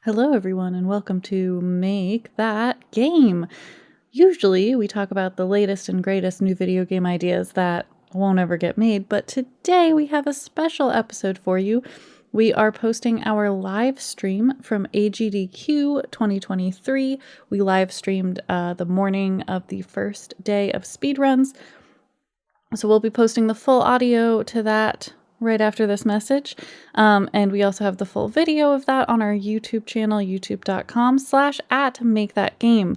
Hello, everyone, and welcome to Make That Game. Usually, we talk about the latest and greatest new video game ideas that won't ever get made, but today we have a special episode for you. We are posting our live stream from AGDQ 2023. We live streamed the morning of the first day of speedruns. So we'll be posting the full audio to that right after this message. And we also have the full video of that on our YouTube channel, youtube.com/@makethatgame.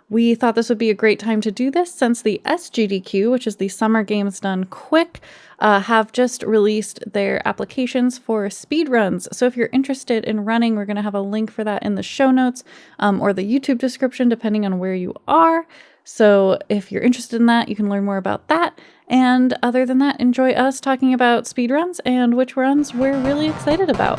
We thought this would be a great time to do this since the SGDQ, which is the Summer Games Done Quick, have just released their applications for speedruns. So if you're interested in running, we're going to have a link for that in the show notes or the YouTube description, depending on where you are. So if you're interested in that, you can learn more about that. And other than that, enjoy us talking about speedruns and which runs we're really excited about.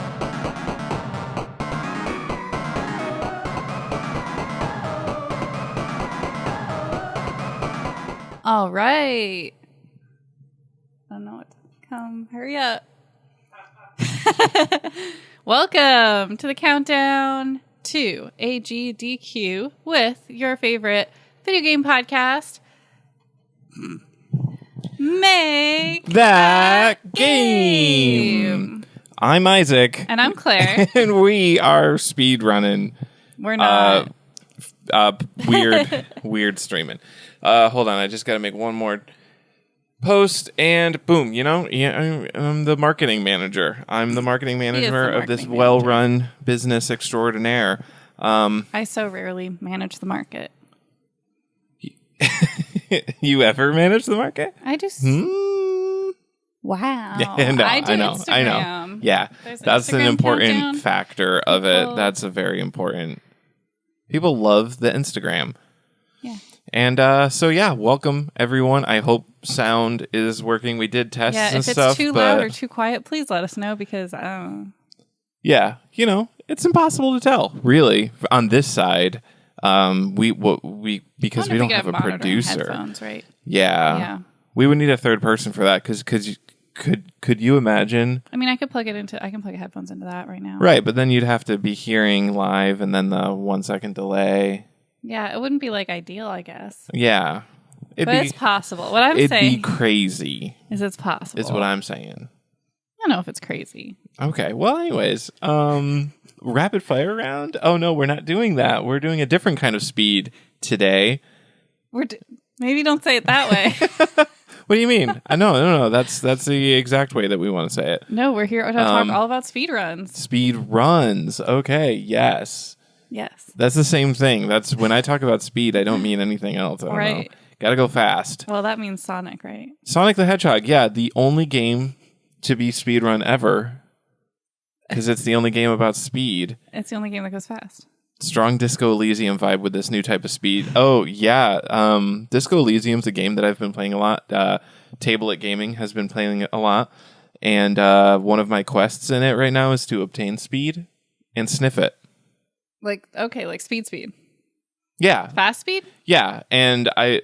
All right. I don't know what to come. Hurry up. Welcome to the countdown to AGDQ with your favorite video game podcast. Make that game. I'm Isaac. And I'm Claire. And we are speedrunning. We're not. Weird streaming. Hold on, I just got to make one more post and boom, I'm the marketing manager. I'm the marketing manager of this well-run business extraordinaire. I so rarely manage the market. You ever manage the market? I just... Wow. Yeah, no, I know. Instagram. Yeah, There's that's Instagram an important countdown. factor of it. That's a very important... People love the Instagram. Yeah. And welcome everyone. I hope sound is working. We did tests and stuff. Yeah, if it's too loud or too quiet, please let us know because yeah, it's impossible to tell really on this side. Because we don't have a producer. Headphones, right? Yeah. We would need a third person for that because could you imagine? I mean, I can plug headphones into that right now. Right, but then you'd have to be hearing live and then the 1 second delay. Yeah, it wouldn't be ideal, I guess. Yeah. It's possible. What I'm saying it'd be crazy. Is it's possible. Is what I'm saying. I don't know if it's crazy. Okay. Well, anyways, rapid fire round. Oh no, we're not doing that. We're doing a different kind of speed today. Maybe don't say it that way. What do you mean? No. That's the exact way that we want to say it. No, we're here to talk all about speedruns. Speed runs. Okay. Yes. Yes. That's the same thing. That's when I talk about speed, I don't mean anything else. I don't know. Gotta go fast. Well, that means Sonic, right? Sonic the Hedgehog. Yeah, the only game to be speedrun ever. Because it's the only game about speed. It's the only game that goes fast. Strong Disco Elysium vibe with this new type of speed. Oh, yeah. Disco Elysium's a game that I've been playing a lot. Table at Gaming has been playing it a lot. And one of my quests in it right now is to obtain speed and sniff it. Like speed. Yeah. Fast speed? Yeah. And I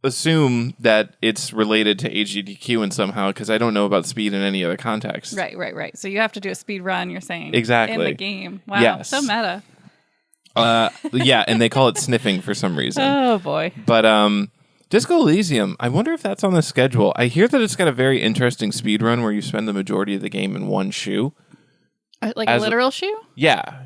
assume that it's related to AGDQ in somehow because I don't know about speed in any other context. Right. So you have to do a speed run, you're saying. Exactly. In the game. Wow. Yes. So meta. Yeah, and they call it sniffing for some reason. Oh, boy. But Disco Elysium, I wonder if that's on the schedule. I hear that it's got a very interesting speed run where you spend the majority of the game in one shoe. Like a literal shoe? Yeah.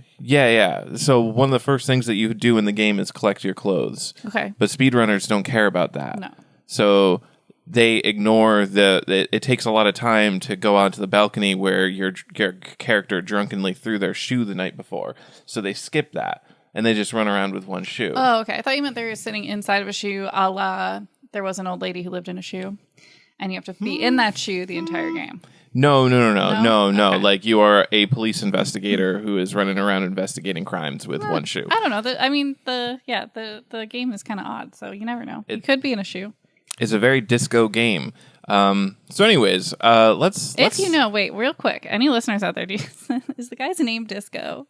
So one of the first things that you do in the game is collect your clothes. Okay. But speedrunners don't care about that. No. So they ignore it takes a lot of time to go onto the balcony where your character drunkenly threw their shoe the night before. So they skip that. And they just run around with one shoe. Oh, okay. I thought you meant they were sitting inside of a shoe a la there was an old lady who lived in a shoe. And you have to be in that shoe the entire game. No. Okay. Like you are a police investigator who is running around investigating crimes with one shoe. I don't know. The game is kind of odd, so you never know. It could be in a shoe. It's a very disco game. So anyways, let's... Wait, real quick. Any listeners out there, is the guy's name Disco?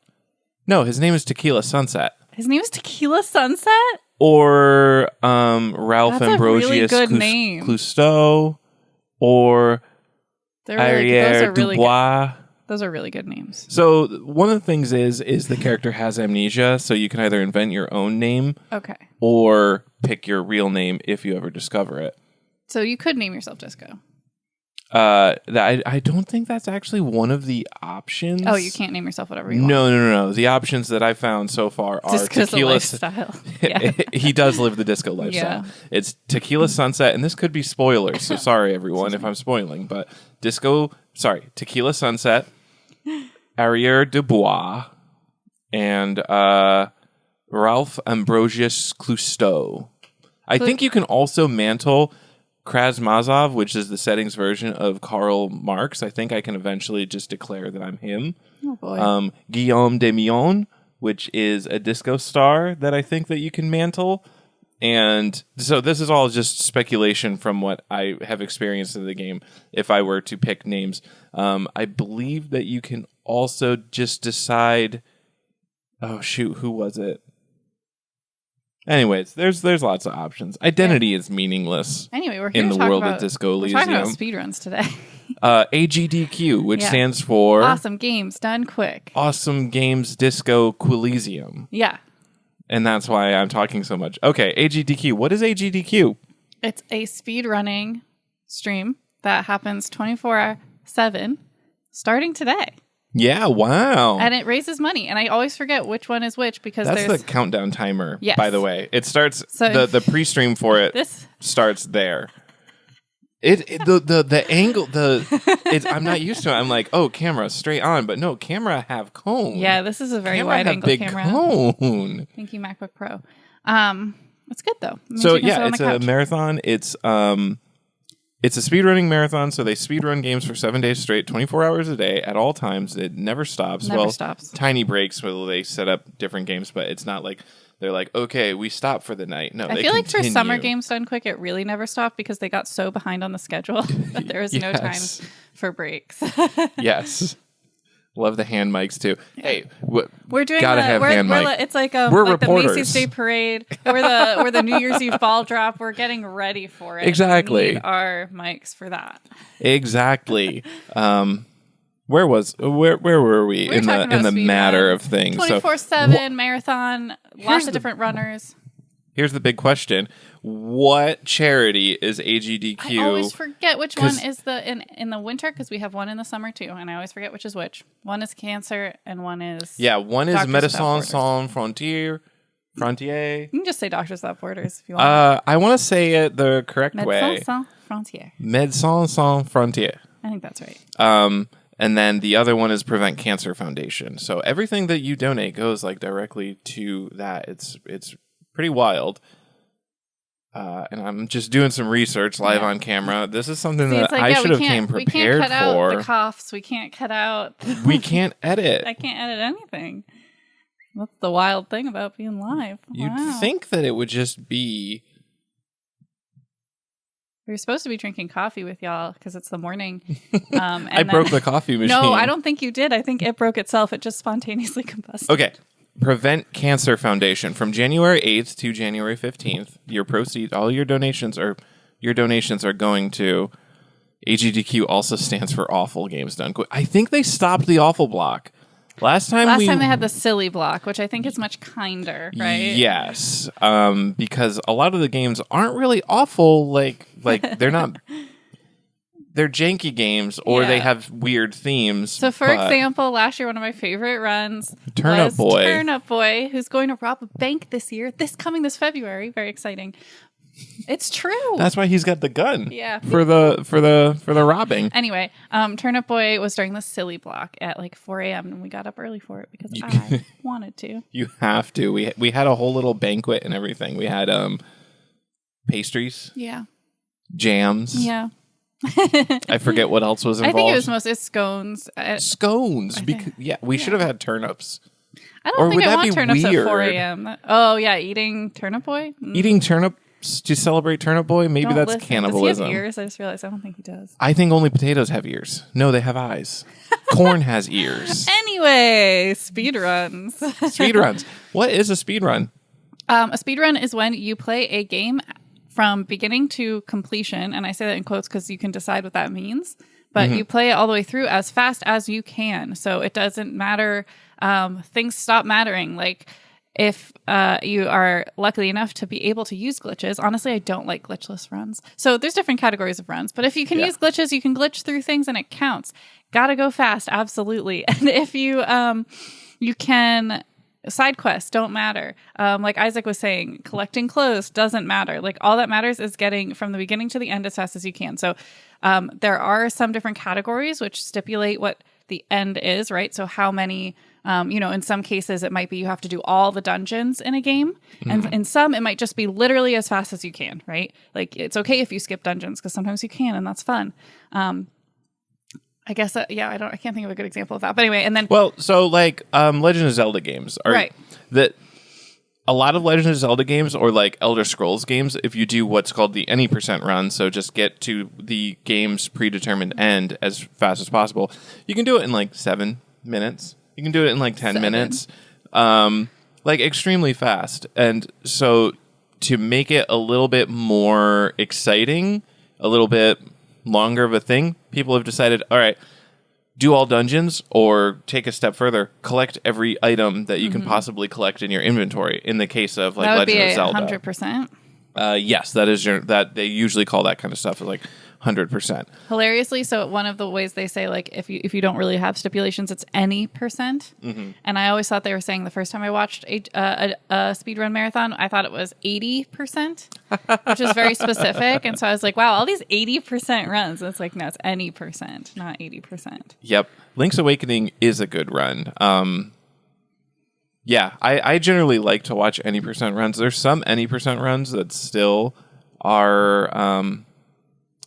No, his name is Tequila Sunset. His name is Tequila Sunset? Or Ralph That's Ambrosius a really good name. Cousteau. Or Those are really Dubois. Those are really good names. So one of the things is the character has amnesia, so you can either invent your own name Okay. or pick your real name if you ever discover it. So you could name yourself Disco. I don't think that's actually one of the options. Oh, you can't name yourself whatever you want. No. The options that I found so far are Disco's tequila lifestyle. Yeah. He does live the disco lifestyle. Yeah. It's Tequila Sunset, and this could be spoilers, so sorry everyone if I'm spoiling, but Tequila Sunset, Arriere de Bois, and Ralph Ambrosius Clousteau. I think you can also mantle Krasmazov, which is the settings version of Karl Marx. I think I can eventually just declare that I'm him. Oh, boy. Guillaume de Mion, which is a disco star that I think that you can mantle. And so this is all just speculation from what I have experienced in the game. If I were to pick names, I believe that you can also just decide. Oh shoot, who was it? Anyways, there's lots of options. Identity is meaningless. Anyway, we're here in to the talk world about, of Disco we're talking about Elysium. speedruns today. AGDQ, which stands for Awesome Games Done Quick. Awesome Games Disco Elysium. Yeah. And that's why I'm talking so much. Okay, AGDQ. What is AGDQ? It's a speedrunning stream that happens 24/7 starting today. Yeah, wow. And it raises money. And I always forget which one is which because That's there's the countdown timer, Yes. by the way. It starts, So the pre-stream for it this starts there. The angle, I'm not used to it. I'm like, oh, camera straight on. But no, camera have cone. Yeah, this is a very Camera wide have angle big camera. cone. Thank you, MacBook Pro. It's good though. It means So you can sit yeah, on it's the a couch. marathon. It's a speedrunning marathon, so they speedrun games for 7 days straight, 24 hours a day, at all times. It never stops. Never stops. Tiny breaks where they set up different games, but it's not like they're like, okay, we stop for the night. No, I feel like for Summer Games Done Quick, it really never stopped because they got so behind on the schedule that there was no time Yes. for breaks. Yes. Love the hand mics too. Hey, We're doing gotta have hand mic. it's like We're like the reporters. Macy's Day Parade or the New Year's Eve ball drop. We're getting ready for it. Exactly. We need our mics for that. Exactly. Where were we in talking the about speed matter runs. of things? 24/7 marathon, lots of different runners. Here's the big question: what charity is AGDQ? I always forget which one 'cause- is in the winter because we have one in the summer too, and I always forget which is which. One is cancer, and one is one is Doctors Without Médecins Borders. Sans Frontières. You can just say Doctors Without Borders if you want. I want to say it the correct way. Médecins Sans Frontières. Médecins Sans Frontières. I think that's right. And then the other one is Prevent Cancer Foundation. So everything that you donate goes like directly to that. It's pretty wild. And I'm just doing some research live on camera. This is something that I should have came prepared we can't cut for. out the coughs. We can't cut out. We can't edit. I can't edit anything. That's the wild thing about being live. You'd Wow. think that it would just be. We were supposed to be drinking coffee with y'all because it's the morning. I broke the coffee machine. No, I don't think you did. I think it broke itself. It just spontaneously combusted. Okay. Prevent Cancer Foundation from January 8th to January 15th. Your proceeds, all your donations are going to AGDQ. Also stands for Awful Games Done Quick. I think they stopped the awful block. Last time they had the silly block, which I think is much kinder, right? Yes, because a lot of the games aren't really awful. Like they're not. They're janky games, or they have weird themes. So, for example, last year one of my favorite runs Turnip Boy, who's going to rob a bank this year, this February. Very exciting. It's true. That's why he's got the gun. Yeah. For the robbing. Anyway, Turnip Boy was during the silly block at like 4 a.m. and we got up early for it because I wanted to. You have to. We had a whole little banquet and everything. We had pastries. Yeah. Jams. Yeah. I forget what else was involved. I think it was mostly scones. Scones. We should have had turnips. I don't think I want turnips weird? at 4 a.m. Oh, yeah. Eating Turnip Boy? Eating turnips to celebrate Turnip Boy? Maybe that's cannibalism. Does he have ears? I just realized I don't think he does. I think only potatoes have ears. No, they have eyes. Corn has ears. Anyway, speedruns. Speedruns. What is a speedrun? A speedrun is when you play a game from beginning to completion, and I say that in quotes because you can decide what that means, but you play it all the way through as fast as you can. So it doesn't matter. Things stop mattering. Like if you are lucky enough to be able to use glitches. Honestly, I don't like glitchless runs. So there's different categories of runs. But if you can use glitches, you can glitch through things and it counts. Gotta go fast. Absolutely. And if you you can... Side quests don't matter. Like Isaac was saying, collecting clothes doesn't matter. Like all that matters is getting from the beginning to the end as fast as you can. So there are some different categories which stipulate what the end is, right? So how many, in some cases it might be you have to do all the dungeons in a game. And in some, it might just be literally as fast as you can, right? Like it's okay if you skip dungeons because sometimes you can and that's fun. I guess, I can't think of a good example of that. But anyway, and then... Well, so like Legend of Zelda games are... Right. That a lot of Legend of Zelda games or like Elder Scrolls games, if you do what's called the any % run, so just get to the game's predetermined end as fast as possible, you can do it in like 7 minutes. You can do it in like 10 minutes. Like extremely fast. And so to make it a little bit more exciting, a little bit... longer of a thing, people have decided, all right, do all dungeons or take a step further, collect every item that you can possibly collect in your inventory. In the case of like Legend of Zelda, 100%. Yes, that is that they usually call that kind of stuff like 100%. Hilariously, so one of the ways they say like if you don't really have stipulations, it's any %. And I always thought they were saying the first time I watched a speedrun marathon, I thought it was 80%, which is very specific. And so I was like, wow, all these 80% runs. And it's like, no, it's any %, not 80%. Yep, Link's Awakening is a good run. Yeah, I generally like to watch any % runs. There's some any % runs that still are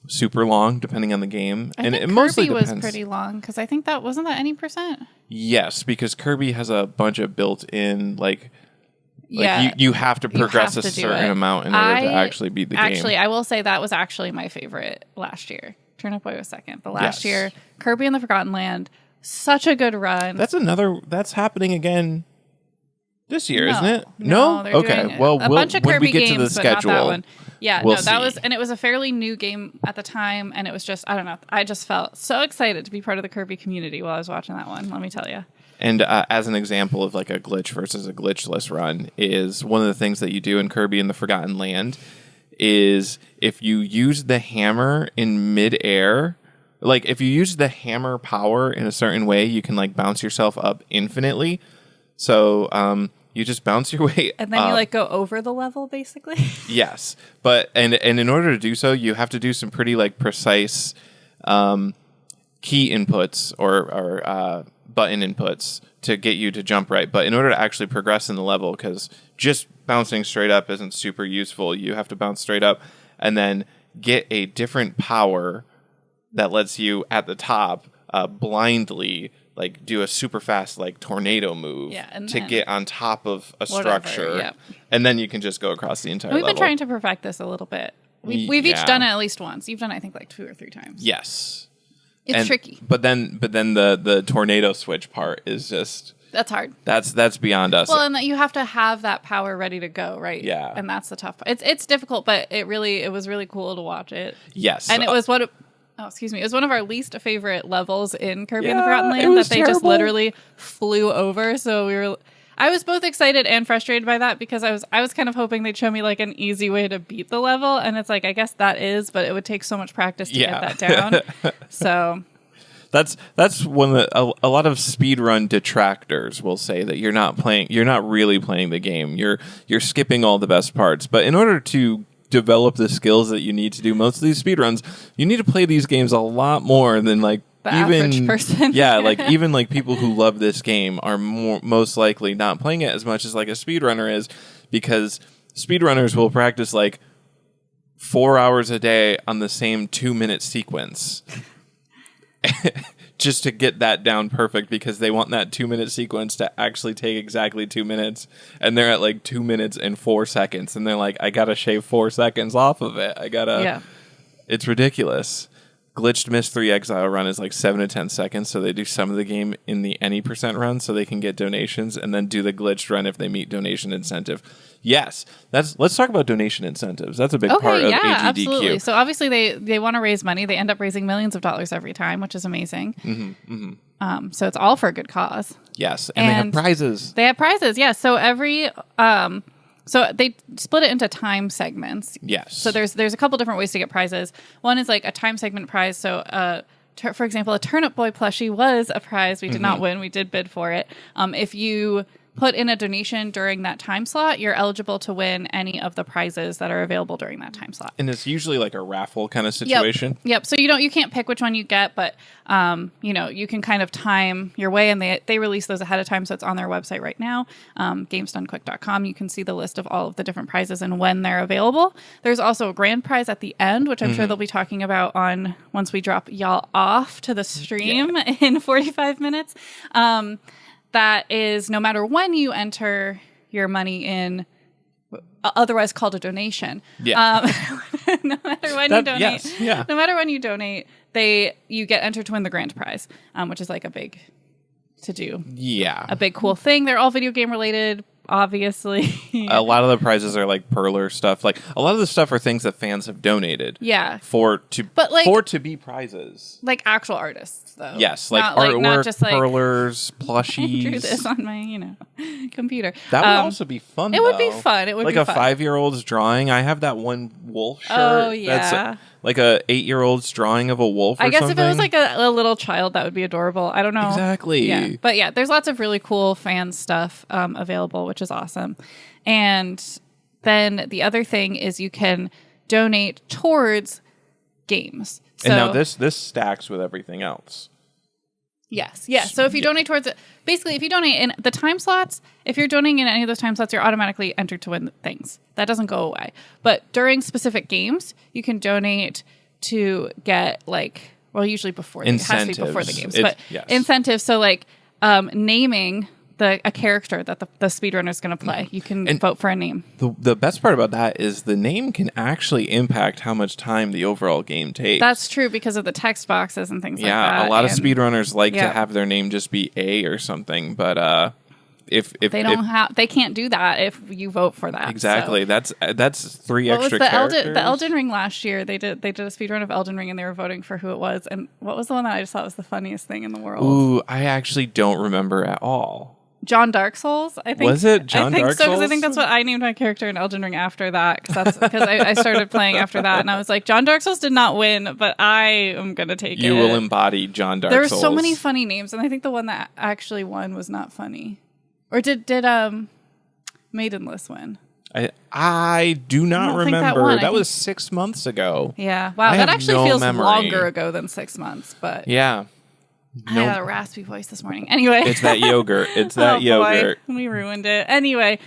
super long, depending on the game. I think it mostly Kirby depends. was pretty long because I think that wasn't that any %. Yes, because Kirby has a bunch of built-in you have to progress a certain amount in order to actually beat the game. Actually, I will say that was actually my favorite last year. Turn Up Boy was second, but last year, Kirby and the Forgotten Land, such a good run. That's happening again this year, isn't it? No? Okay. Well, a bunch of Kirby when we get games, to the schedule, but not that one. Yeah, we'll that see. was, and it was a fairly new game at the time, and it was just, I don't know, I just felt so excited to be part of the Kirby community while I was watching that one, let me tell you. And as an example of like a glitch versus a glitchless run is one of the things that you do in Kirby and the Forgotten Land is if you use the hammer in midair, like if you use the hammer power in a certain way, you can like bounce yourself up infinitely. So you just bounce your way and then up. You like go over the level basically. Yes, but and in order to do so, you have to do some pretty like precise key inputs or button inputs to get you to jump right. But in order to actually progress in the level, because just bouncing straight up isn't super useful, you have to bounce straight up and then get a different power that lets you at the top blindly like do a super fast like tornado move to get on top of a structure, and then you can just go across the entire level. We've been trying to perfect this a little bit. We've each done it at least once. You've done it, I think, like 2 or 3 times. Yes. It's tricky. But then the tornado switch part is just... That's hard. That's beyond us. Well, and you have to have that power ready to go, right? Yeah. And that's the tough part. It's difficult, but it was really cool to watch it. Yes. And it was it was one of our least favorite levels in Kirby and the Forgotten Land that they just literally flew over. So I was both excited and frustrated by that because I was kind of hoping they'd show me like an easy way to beat the level, and it's like I guess that is, but it would take so much practice to get that down. So that's one that a lot of speedrun detractors will say that you're not really playing the game. You're skipping all the best parts. But in order to develop the skills that you need to do most of these speedruns, you need to play these games a lot more than like the average person. Yeah, like even like people who love this game are most likely not playing it as much as like a speedrunner is, because speedrunners will practice like 4 hours a day on the same 2-minute sequence. Just to get that down perfect, because they want that 2-minute sequence to actually take exactly 2 minutes, and they're at like 2 minutes and 4 seconds, and they're like, I gotta shave 4 seconds off of it. It's ridiculous. glitched Myst 3 Exile run is like 7 to 10 seconds, so they do some of the game in the any percent run so they can get donations, and then do the glitched run if they meet donation incentive. Yes, let's talk about donation incentives. That's a big part of AGDQ. Absolutely. So obviously they want to raise money. They end up raising millions of dollars every time, which is amazing. So it's all for a good cause. Yes, and they have prizes. They have prizes, yes. So every so they split it into time segments. Yes. So there's a couple different ways to get prizes. One is like a time segment prize. So for example, a Turnip Boy plushie was a prize. We did not win. We did bid for it. If you put in a donation during that time slot, you're eligible to win any of the prizes that are available during that time slot. And it's usually like a raffle kind of situation. Yep. So you can't pick which one you get, but you can kind of time your way, and they release those ahead of time, so it's on their website right now, gamesdonequick.com. You can see the list of all of the different prizes and when they're available. There's also a grand prize at the end, which I'm sure they'll be talking about on once we drop y'all off to the stream in 45 minutes. That is, no matter when you enter your money in, otherwise called a donation. Yeah. No matter when you donate, no matter when you donate, you get entered to win the grand prize, which is like a big to do. Yeah. A big cool thing. They're all video game related, obviously. A lot of the prizes are like perler stuff. Like a lot of the stuff are things that fans have donated. Yeah. For to be prizes. Like actual artists though. Yes, like artwork, not just like perlers, plushies. I drew this on my, computer. That would also be fun. It would be fun. It would like be a fun. 5-year-old's drawing. I have that one wolf shirt. Oh yeah. That's like a 8-year-old's drawing of a wolf. Or I guess something. If it was like a little child, that would be adorable. I don't know exactly. Yeah, but yeah, there's lots of really cool fan stuff available, which is awesome. And then the other thing is you can donate towards games. So, and now this stacks with everything else. Yes. So if you donate towards it, basically, if you donate in the time slots, if you're donating in any of those time slots, you're automatically entered to win things. That doesn't go away. But during specific games, you can donate to get usually before it has to be before the games, but incentives. So naming a character that the speedrunner is going to play. You can vote for a name. The best part about that is the name can actually impact how much time the overall game takes. That's true because of the text boxes and things like that. Yeah, a lot of speedrunners like to have their name just be A or something, but if they can't do that if you vote for that. Exactly. So. That's 3 extra characters. The Elden Ring last year, they did a speedrun of Elden Ring and they were voting for who it was. And what was the one that I just thought was the funniest thing in the world? Ooh, I actually don't remember at all. John Dark Souls, I think. Was it John Dark Souls? Because I think that's what I named my character in Elden Ring after that. Because I started playing after that, and I was like, John Dark Souls did not win, but I am gonna take it. You will embody John Dark Souls. There were so many funny names, and I think the one that actually won was not funny. Or did Maidenless win? I do not remember. That was 6 months ago. Yeah. Wow. That actually feels longer ago than 6 months, but yeah. I had a raspy voice this morning. Anyway. It's that yogurt. It's that yogurt. Boy. We ruined it. Anyway,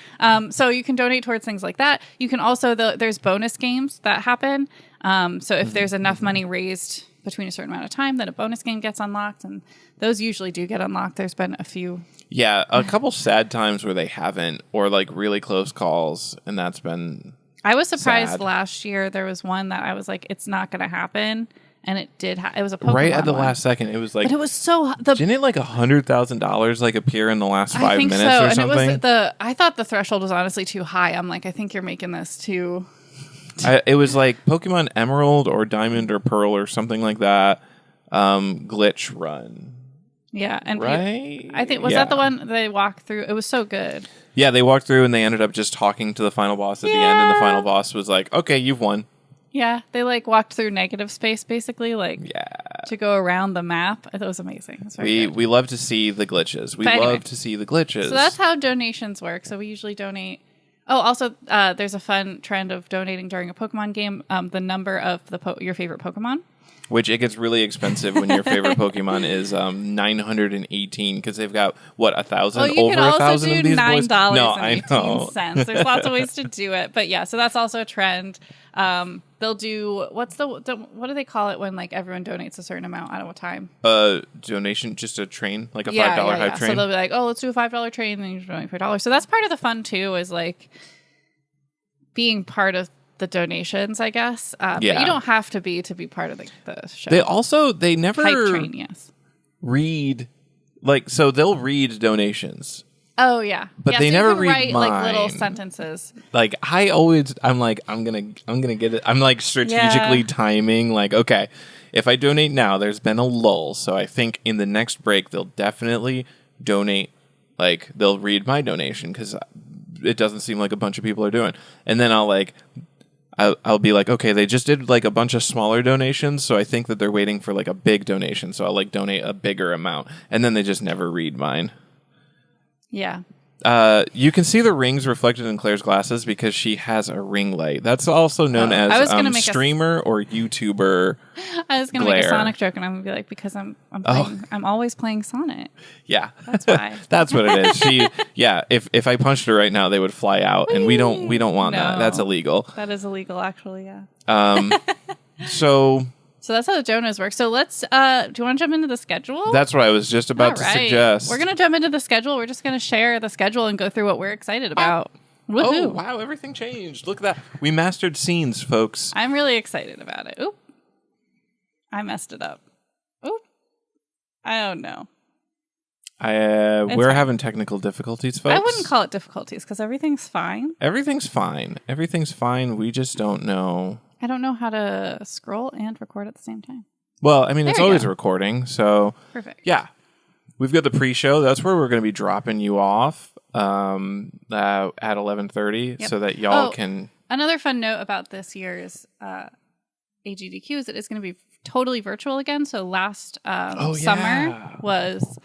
so you can donate towards things like that. You can also, there's bonus games that happen. So if there's enough money raised between a certain amount of time, then a bonus game gets unlocked. And those usually do get unlocked. There's been a few. Yeah, a couple sad times where they haven't, or really close calls. And that's been I was surprised last year. There was one that I was like, it's not going to happen. And it did. It was a Pokemon right at the one. last second. It was like, but it was so. Didn't it $100,000 appear in the last 5 minutes or something? And it was I thought the threshold was honestly too high. I'm like, I think you're making this too. It was like Pokemon Emerald or Diamond or Pearl or something like that. Glitch run. Yeah, and right. I think that the one they walked through. It was so good. Yeah, they walked through and they ended up just talking to the final boss at the end, and the final boss was like, "Okay, you've won." Yeah, they walked through negative space basically, to go around the map. I thought it was amazing. It was we love to see the glitches. We love to see the glitches. So that's how donations work. So we usually donate. Oh, also, there's a fun trend of donating during a Pokemon game. The number of your favorite Pokemon. Which it gets really expensive when your favorite Pokemon is 918 because they've got 1,000 over 1,000 of these boys. No, I know. There's lots of ways to do it, but yeah. So that's also a trend. They'll do what do they call it when everyone donates a certain amount at a time? Donation, just a train, like a $5 hype train. So they'll be like, oh, let's do a $5 train, and then you donate $5. So that's part of the fun too, is being part of the donations, I guess. But Yeah. you don't have to be part of the show. They never Hype train, yes. read, like, so they'll read donations. Oh yeah, But yeah, they so never you can read write like little mine. sentences. Like I'm like, I'm gonna get it. I'm like strategically Yeah. timing, like, okay, if I donate now, there's been a lull. So I think in the next break, they'll definitely donate, like, they'll read my donation because it doesn't seem like a bunch of people are doing. And then I'll be like, okay, they just did like a bunch of smaller donations. So I think that they're waiting for like a big donation. So I'll like donate a bigger amount. And then they just never read mine. Yeah. You can see the rings reflected in Claire's glasses because she has a ring light. That's also known I was gonna as make streamer or YouTuber. I was gonna make a glare. Sonic joke, and I'm gonna be like, because I'm playing, I'm always playing Sonic. Yeah, That's why. that's what it is. If I punched her right now, they would fly out, and we don't want that. No. That's illegal. That is illegal, actually. Yeah. So So that's how the Jonas work. So let's. Do you want to jump into the schedule? that's what I was just about to All right. suggest. We're gonna jump into the schedule. We're just gonna share the schedule and go through what we're excited about. Oh Woohoo! wow! Everything changed. Look at that. We mastered scenes, folks. I'm really excited about it. Oop! I messed it up. Oop! I don't know. We're fine. having technical difficulties, folks. I wouldn't call it difficulties because everything's fine. Everything's fine. Everything's fine. We just don't know. I don't know how to scroll and record at the same time. Well, I mean, it's There we always go. recording, so Perfect. yeah. We've got the pre-show. That's where we're going to be dropping you off at 11:30, Yep. so that y'all Oh. can. Another fun note about this year's AGDQ is that it's going to be totally virtual again. So last yeah. summer was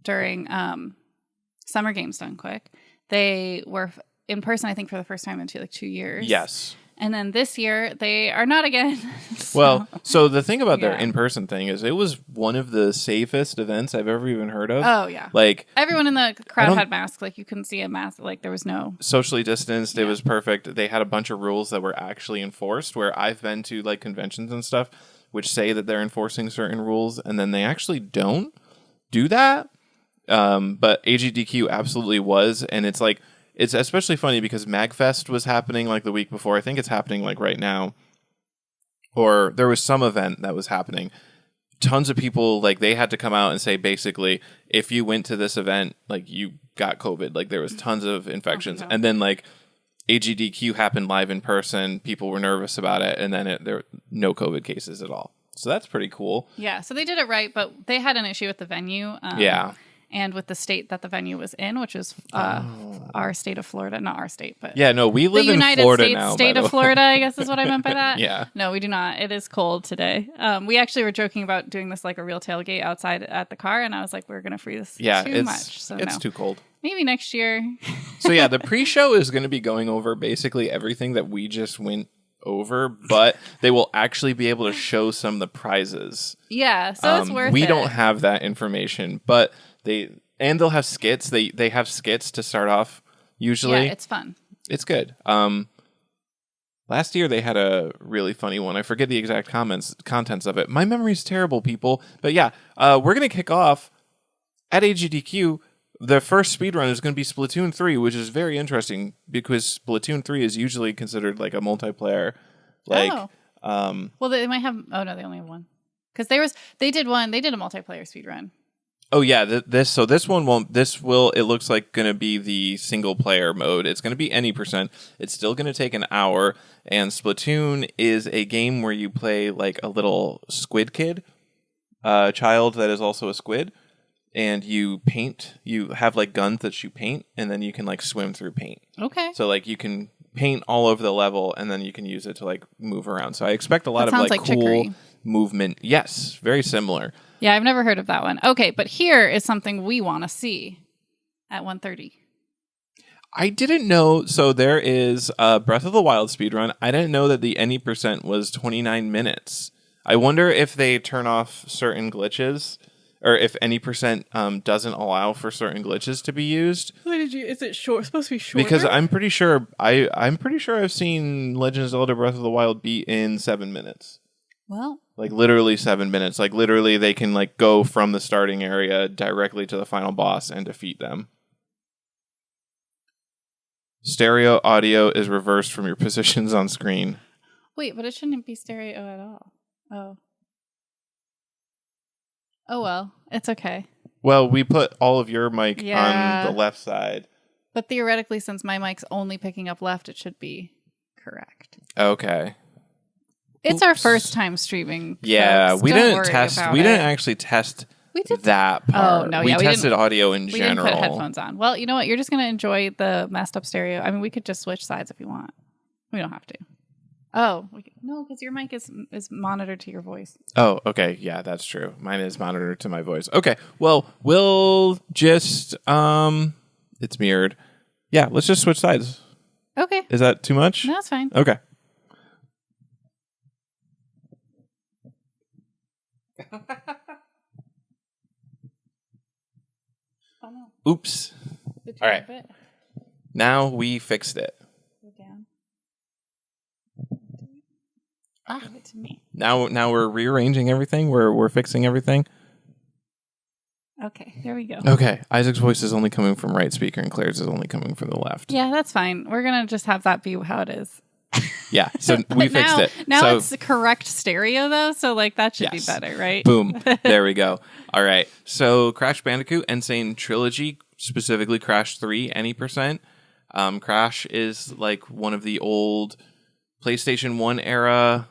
during Summer Games Done Quick. They were in person, I think, for the first time in 2 years. Yes. And then this year they are not again. Well, so the thing about their Yeah. in-person thing is it was one of the safest events I've ever even heard of. Oh yeah. Like, Everyone in the I crowd don't- had masks. Like you couldn't see a mask. Like there was no. socially distanced. It Yeah. was perfect. They had a bunch of rules that were actually enforced, where I've been to like conventions and stuff which say that they're enforcing certain rules and then they actually don't do that. But AGDQ absolutely was. And it's like, it's especially funny because MagFest was happening like the week before. I think it's happening like right now. Or there was some event that was happening. Tons of people, like, they had to come out and say, basically, if you went to this event, like, you got COVID. Like, there was tons of infections. God. And then, like, AGDQ happened live in person. People were nervous about it. And then there were no COVID cases at all. So that's pretty cool. Yeah. So they did it right, but they had an issue with the venue. Yeah. And with the state that the venue was in, which is our state of Florida, not our state, but Yeah, no, we the live in United Florida States now. state by the of way. Florida, I guess is what I meant by that. Yeah. No, we do not. It is cold today. We actually were joking about doing this like a real tailgate outside at the car, and I was like, we're going to freeze Yeah, too much. So it's no. too cold. Maybe next year. So yeah, the pre-show is going to be going over basically everything that we just went over, but they will actually be able to show some of the prizes. Yeah, so it's worth it. We don't have that information, but they'll have skits. They have skits to start off usually. Yeah, it's fun. It's good. Last year they had a really funny one. I forget the exact contents of it. My memory's terrible, people. But yeah, we're gonna kick off at AGDQ. The first speedrun is going to be Splatoon 3, which is very interesting because Splatoon 3 is usually considered like a multiplayer. Like, Well, they might have. Oh no, they only have one. Because they did a multiplayer speedrun. oh yeah, this one won't. It looks like going to be the single player mode. It's going to be any percent. It's still going to take an hour. And Splatoon is a game where you play like a little squid kid, child that is also a squid. And you paint, you have like guns that you paint, and then you can like swim through paint. Okay. So like you can paint all over the level, and then you can use it to like move around. So I expect a lot That of sounds like like cool Chicory. movement. Yes, very similar. Yeah, I've never heard of that one. Okay, but here is something we want to see at 1:30. I didn't know. So there is Breath of the Wild speedrun. I didn't know that the any percent was 29 minutes. I wonder if they turn off certain glitches. Or if any percent doesn't allow for certain glitches to be used. What did you? Is it short? Supposed to be short? Because I'm pretty sure I've seen Legend of Zelda Breath of the Wild be in 7 minutes. Well, Like literally 7 minutes. Like literally they can like go from the starting area directly to the final boss and defeat them. Stereo audio is reversed from your positions on screen. Wait, but it shouldn't be stereo at all. Oh. Oh, well. It's okay. Well, we put all of your mic Yeah. on the left side. But theoretically, since my mic's only picking up left, it should be correct. Okay. It's our first time streaming. Yeah, folks. we Don't didn't worry test. about We it. didn't actually test We did. that part. Oh, no, we yeah, we tested didn't- audio in We general. didn't put headphones on. Well, you know what? You're just going to enjoy the messed up stereo. I mean, we could just switch sides if you want. We don't have to. Oh, no, because your mic is monitored to your voice. Oh, okay. Yeah, that's true. Mine is monitored to my voice. Okay. Well, we'll just it's mirrored. Yeah, let's just switch sides. Okay. Is that too much? No, that's fine. Okay. Oh, no. Oops. Did you All right. move it? Now we fixed it. Go down. Give it to me. Now we're rearranging everything. We're fixing everything. Okay, there we go. Okay. Isaac's voice is only coming from right speaker and Claire's is only coming from the left. Yeah, that's fine. We're going to just have that be how it is. Yeah. So we fixed it. Now So it's the correct stereo, though, so like that should Yes. be better, right? boom. There we go. All right. So Crash Bandicoot Insane Trilogy, specifically Crash 3, any percent. Crash is like one of the old PlayStation 1 era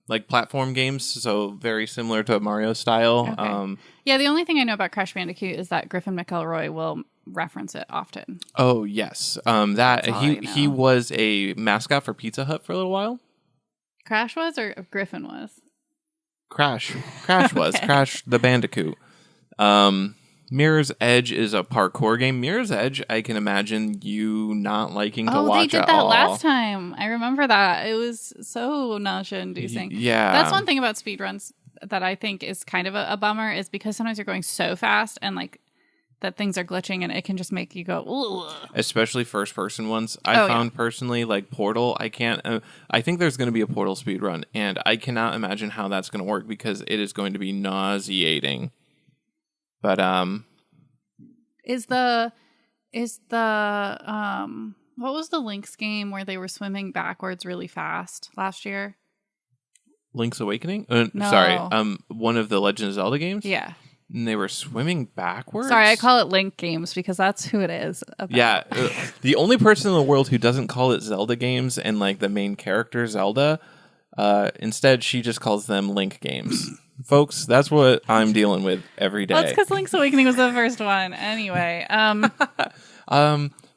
like platform games, so very similar to Mario style. Okay. Yeah, the only thing I know about Crash Bandicoot is that Griffin McElroy will reference it often. Oh yes, that That's all I he know. was a mascot for Pizza Hut for a little while. Crash was or Griffin was? Crash was Okay. Crash the Bandicoot. Mirror's Edge is a parkour game. Mirror's Edge, I can imagine you not liking to watch they did at that all. last time. I remember that. It was so nausea-inducing. Yeah, That's one thing about speedruns that I think is kind of a bummer is because sometimes you're going so fast and like that things are glitching and it can just make you go, ugh. Especially first-person ones. I Oh, found personally, like Portal, I can't. I think there's going to be a Portal speedrun, and I cannot imagine how that's going to work because it is going to be nauseating. But Is the what was the Lynx game where they were swimming backwards really fast last year? Link's Awakening? No. Sorry, one of the Legend of Zelda games. Yeah. And they were swimming backwards. Sorry, I call it Link games because that's who it is. about. Yeah, the only person in the world who doesn't call it Zelda games and like the main character Zelda, instead she just calls them Link games. Folks, that's what I'm dealing with every day. Well, it's because Link's Awakening was the first one. Anyway,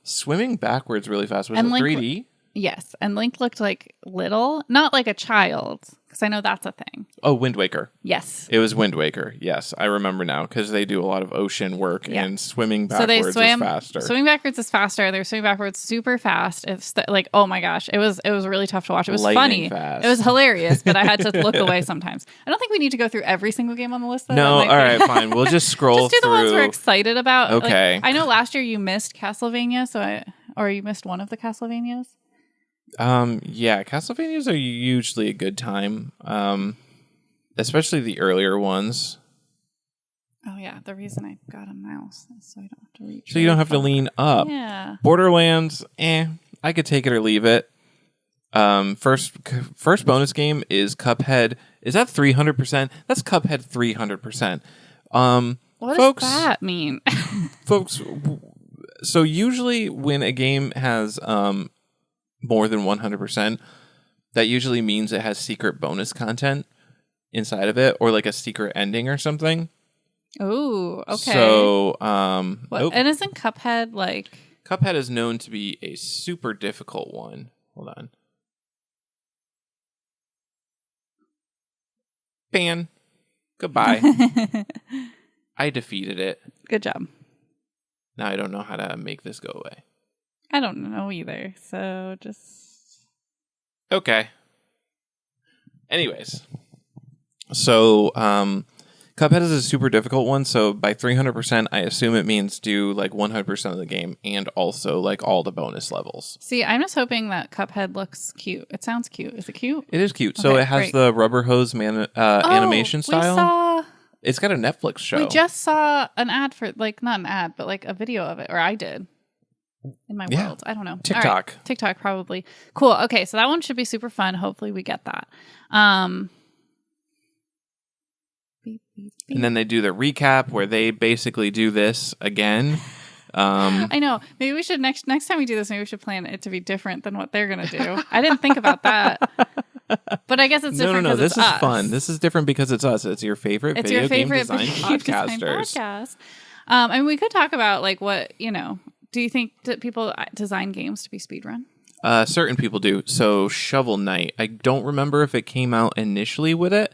Swimming backwards really fast was And it Link 3D? yes, and Link looked like little, not like a child, because I know that's a thing. Oh, Wind Waker. Yes. It was Wind Waker. Yes, I remember now because they do a lot of ocean work Yeah. and swimming So they backwards swam. is faster. Swimming backwards is faster. They were swimming backwards super fast. It's like, oh my gosh, it was really tough to watch. It was Lightning funny. fast. It was hilarious, but I had to look away sometimes. I don't think we need to go through every single game on the list. Though. No, That all might be- right, fine. We'll just scroll Just do the through. ones we're excited about. Like, Okay. I know last year you missed Castlevania, or you missed one of the Castlevanias. Yeah, Castlevanias are usually a good time. Especially the earlier ones. Oh yeah, the reason I got a mouse is so I don't have to reach. So you don't have to really lean up. far. Yeah. Borderlands, I could take it or leave it. First bonus game is Cuphead. Is that 300%? That's Cuphead 300%. What folks, does that mean? folks, so usually when a game has more than 100%, that usually means it has secret bonus content inside of it or like a secret ending or something. Oh, okay. So, What, and isn't Cuphead like? Cuphead is known to be a super difficult one. Hold on. Ban. Goodbye. I defeated it. Good job. Now I don't know how to make this go away. I don't know either. So just Okay. Anyways. So, Cuphead is a super difficult one, so by 300%, I assume it means do like 100% of the game and also like all the bonus levels. see. I'm just hoping that Cuphead looks cute. It sounds cute. Is it cute? It is cute. So Okay, it has great. the rubber hose animation style. It's got a Netflix show. We just saw an ad for not an ad, but like a video of it, or I did. in my Yeah. world. I don't know. TikTok. All right. TikTok probably. Cool. Okay, so that one should be super fun. Hopefully we get that. Beep, beep, beep. And then they do the recap where they basically do this again. I know. Maybe we should next time we do this, maybe we should plan it to be different than what they're gonna do. I didn't think about that. But I guess it's different. No. This it's is us. fun. This is different because it's us. It's your favorite It's video your favorite game design video design podcasters. podcast. I mean, we could talk about like what do you think that people design games to be speedrun? Certain people do. So Shovel Knight, I don't remember if it came out initially with it,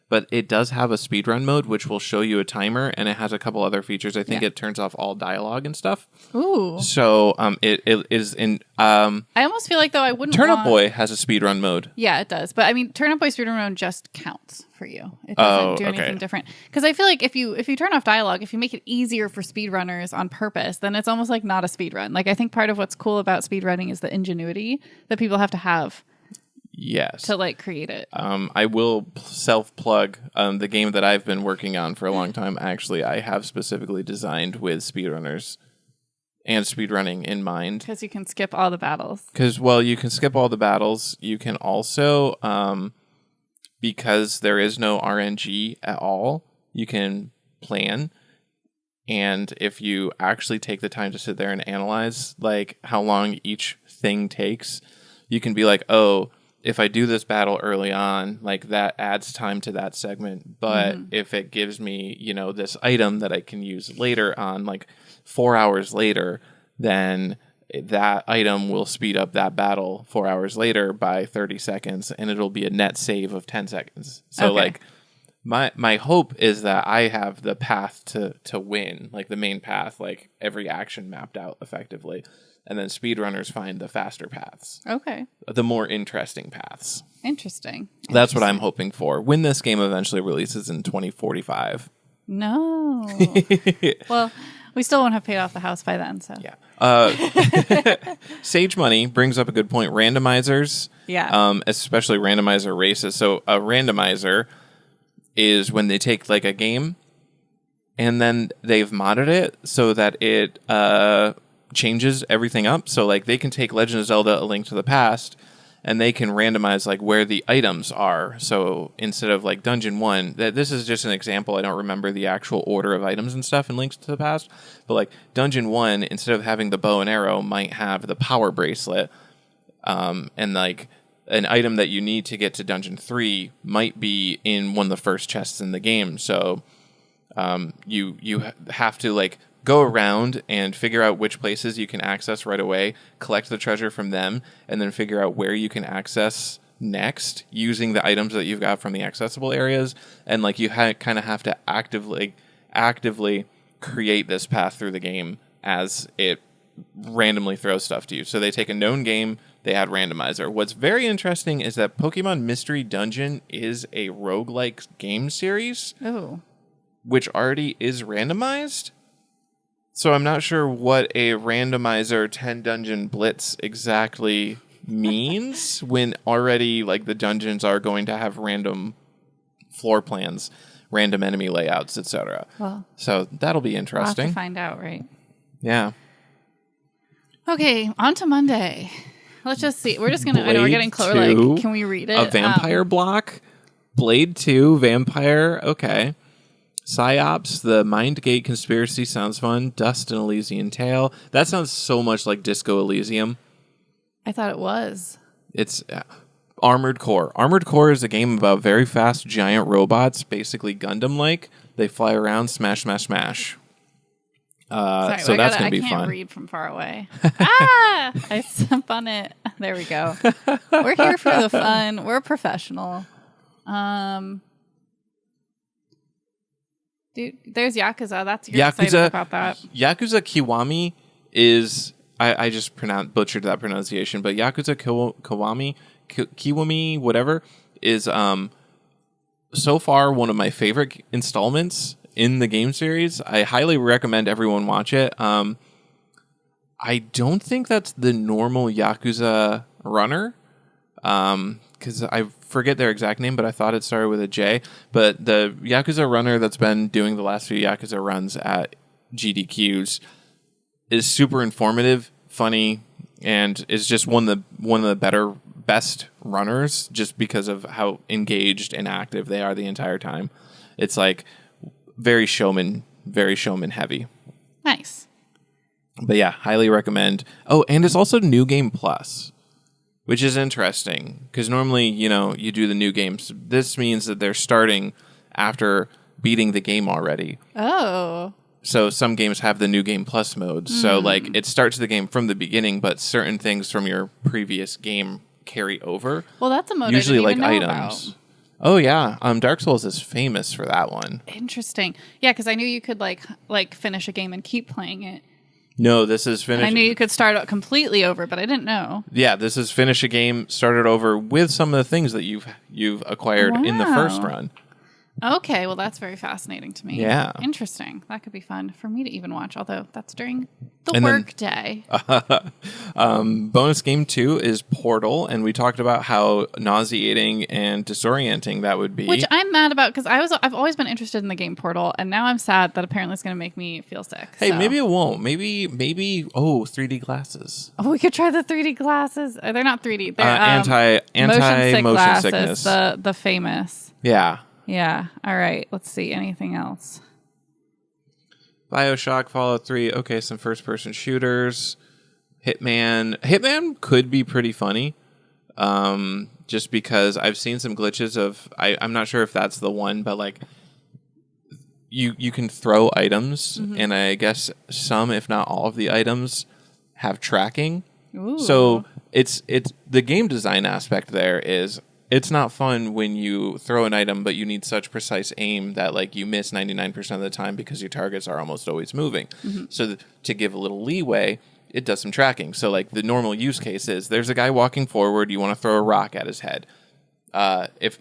but it does have a speedrun mode, which will show you a timer, and it has a couple other features. I think it turns off all dialogue and stuff. Ooh. So it is in... I almost feel like, though, I wouldn't Turnip Boy has a speedrun mode. Yeah, it does. But, I mean, Turnip Boy speedrun mode just counts for you. It doesn't do anything different. Because I feel like if you turn off dialogue, if you make it easier for speedrunners on purpose, then it's almost like not a speedrun. Like, I think part of what's cool about speedrunning is the ingenuity that people have to have. Yes. To like create it. I will self-plug the game that I've been working on for a long time. Actually, I have specifically designed with speedrunners and speedrunning in mind. Because you can skip all the battles. Because, you can skip all the battles. You can also, because there is no RNG at all, you can plan. And if you actually take the time to sit there and analyze like how long each thing takes, you can be like, oh, if I do this battle early on, like that adds time to that segment. But if it gives me, this item that I can use later on, like 4 hours later, then that item will speed up that battle 4 hours later by 30 seconds, and it'll be a net save of 10 seconds. So like my hope is that I have the path to win, like the main path, like every action mapped out effectively. And then speedrunners find the faster paths. Okay. The more interesting paths. Interesting. That's what I'm hoping for when this game eventually releases in 2045. No. Well, we still won't have paid off the house by then, so. Yeah. Sage Money brings up a good point. Randomizers. Yeah. Especially randomizer races. So a randomizer is when they take like a game and then they've modded it so that it changes everything up. So like they can take Legend of Zelda: A Link to the Past and they can randomize like where the items are. So instead of like Dungeon 1, this is just an example. I don't remember the actual order of items and stuff in Links to the Past, but like Dungeon 1, instead of having the bow and arrow, might have the power bracelet. And like an item that you need to get to Dungeon 3 might be in one of the first chests in the game. So you have to like go around and figure out which places you can access right away, collect the treasure from them, and then figure out where you can access next using the items that you've got from the accessible areas. And like you kind of have to actively create this path through the game as it randomly throws stuff to you. So they take a known game, they add randomizer. What's very interesting is that Pokemon Mystery Dungeon is a roguelike game series, which already is randomized. So I'm not sure what a randomizer 10 dungeon blitz exactly means when already like the dungeons are going to have random floor plans, random enemy layouts, etc. Well, so that'll be we'll interesting. have to find out, right? Yeah. Okay, on to Monday. Let's just see. We're just gonna. I know we're getting close. Like, can we read it? A vampire block. Blade 2 vampire. Okay. Psyops, the Mind Gate Conspiracy sounds fun. Dust and Elysian Tale. That sounds so much like Disco Elysium. I thought it was. It's Armored Core. Armored Core is a game about very fast giant robots, basically Gundam-like. They fly around, smash, smash, smash. Sorry, so that's going to be I fun. can't read from far away. I step on it. There we go. We're here for the fun. We're professional. Dude, there's Yakuza. That's you're excited about that. Yakuza Kiwami is I just butchered that pronunciation, but Yakuza Kiwami, whatever, is so far one of my favorite installments in the game series. I highly recommend everyone watch it. I don't think that's the normal Yakuza runner. Because I forget their exact name, but I thought it started with a J. But the Yakuza runner that's been doing the last few Yakuza runs at GDQs is super informative, funny, and is just one of the best runners just because of how engaged and active they are the entire time. It's like very showman heavy. Nice. But yeah, highly recommend. Oh, and it's also New Game Plus, which is interesting because normally, you do the new games. This means that they're starting after beating the game already. Oh. So some games have the New Game Plus mode. So like it starts the game from the beginning, but certain things from your previous game carry over. Well, that's a mode usually I didn't like even know items. About. Oh yeah, Dark Souls is famous for that one. Interesting. Yeah, because I knew you could like finish a game and keep playing it. No, this is finish. I knew you could start it completely over, but I didn't know. Yeah, this is finish a game, start it over with some of the things that you've acquired in the first run. Okay, well, that's very fascinating to me. Yeah. Interesting. That could be fun for me to even watch, although that's during the work day. Bonus game 2 is Portal, and we talked about how nauseating and disorienting that would be. Which I'm mad about because I've always been interested in the game Portal, and now I'm sad that apparently it's going to make me feel sick. Hey, maybe it won't. Maybe 3D glasses. Oh, we could try the 3D glasses. They're not 3D. They're anti-motion sickness. The famous. Yeah. Yeah. All right. Let's see. Anything else? BioShock, Fallout 3. Okay, some first-person shooters. Hitman. Hitman could be pretty funny. Just because I've seen some glitches of... I'm not sure if that's the one, but like... You can throw items, and I guess some, if not all of the items, have tracking. Ooh. So it's the game design aspect there is... It's not fun when you throw an item, but you need such precise aim that like you miss 99% of the time because your targets are almost always moving. So to give a little leeway, it does some tracking. So like the normal use case is there's a guy walking forward, you want to throw a rock at his head.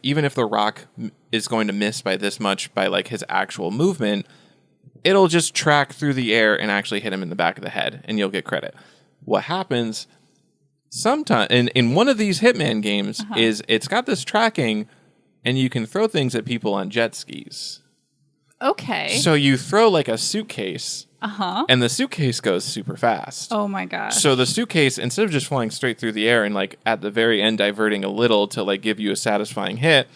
Even if the rock is going to miss by this much by like his actual movement, it'll just track through the air and actually hit him in the back of the head, and you'll get credit. What happens... Sometimes in one of these Hitman games is it's got this tracking, and you can throw things at people on jet skis. Okay. So you throw like a suitcase, and the suitcase goes super fast. Oh my gosh. So the suitcase, instead of just flying straight through the air and like at the very end diverting a little to like give you a satisfying hit,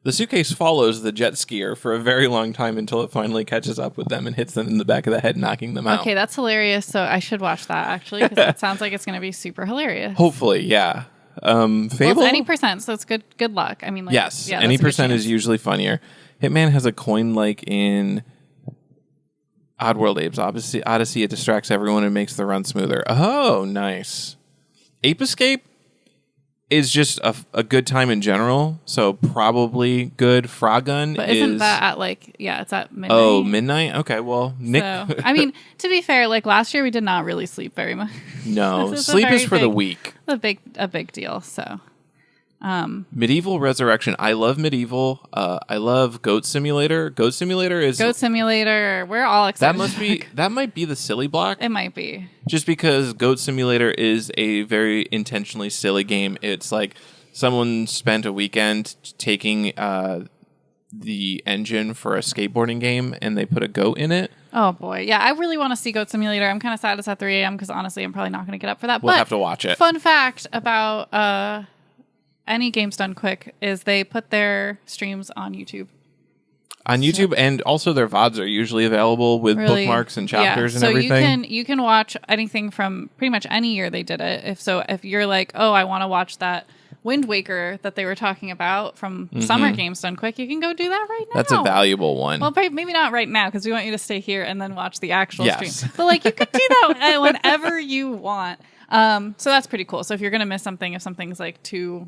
the suitcase follows the jet skier for a very long time until it finally catches up with them and hits them in the back of the head, knocking them out. Okay, that's hilarious. So I should watch that, actually, because that sounds like it's going to be super hilarious. Hopefully, yeah. Fable? Well, it's any percent, so it's good luck. I mean, like, yes, yeah, any percent is usually funnier. Hitman has a coin like in Oddworld Apes Odyssey. It distracts everyone and makes the run smoother. Oh, nice. Ape Escape is just a good time in general, so probably good. Frog Gun but isn't that at like, it's at midnight? Oh, midnight? Okay, well, Nick... So, I mean, to be fair, like last year we did not really sleep very much. No, sleep is for the weak. A big deal, so... Medieval Resurrection. I love Medieval. I love Goat Simulator. Goat Simulator. We're all excited. That might be the silly block. It might be. Just because Goat Simulator is a very intentionally silly game. It's like someone spent a weekend taking the engine for a skateboarding game and they put a goat in it. Oh boy. Yeah, I really want to see Goat Simulator. I'm kind of sad it's at 3 a.m. because honestly I'm probably not going to get up for that. We'll have to watch it. Fun fact about any Games Done Quick is they put their streams on YouTube. On YouTube, and also their VODs are usually available with bookmarks and chapters and everything. So you can watch anything from pretty much any year they did it. If you're like, oh, I want to watch that Wind Waker that they were talking about from Summer Games Done Quick, you can go do that right now. That's a valuable one. Well, maybe not right now because we want you to stay here and then watch the actual Yes. stream. But like you could do that whenever you want. So that's pretty cool. So if you're going to miss something, if something's like too,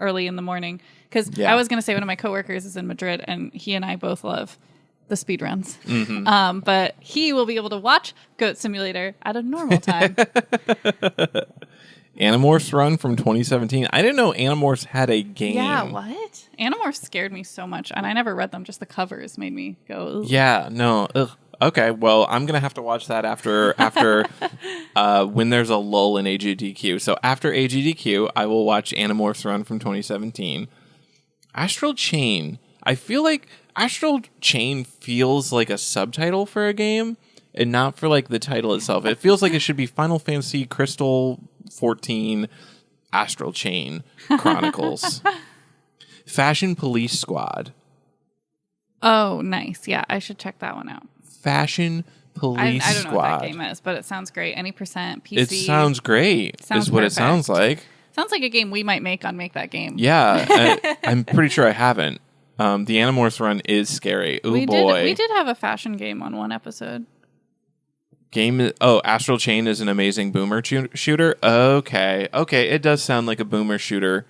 early in the morning, because I was going to say one of my coworkers is in Madrid and he and I both love the speedruns. But he will be able to watch Goat Simulator at a normal time. Animorphs Run from 2017. I didn't know Animorphs had a game. Yeah, what? Animorphs scared me so much, and I never read them. Just the covers made me go, ugh. Yeah, no. Ugh. Okay, well, I'm going to have to watch that after when there's a lull in AGDQ. So after AGDQ, I will watch Animorphs Run from 2017. Astral Chain. I feel like Astral Chain feels like a subtitle for a game and not for like the title itself. It feels like it should be Final Fantasy Crystal 14 Astral Chain Chronicles. Fashion Police Squad. Oh, nice. Yeah, I should check that one out. Fashion Police Squad. I don't know what that game is, but it sounds great. Any percent PC. It sounds great. Sounds is what perfect. It sounds like. Sounds like a game we might make on Make That Game. Yeah, I'm pretty sure I haven't. The Animorphs run is scary. Oh boy. We did have a fashion game on one episode. Astral Chain is an amazing boomer shooter. Okay. It does sound like a boomer shooter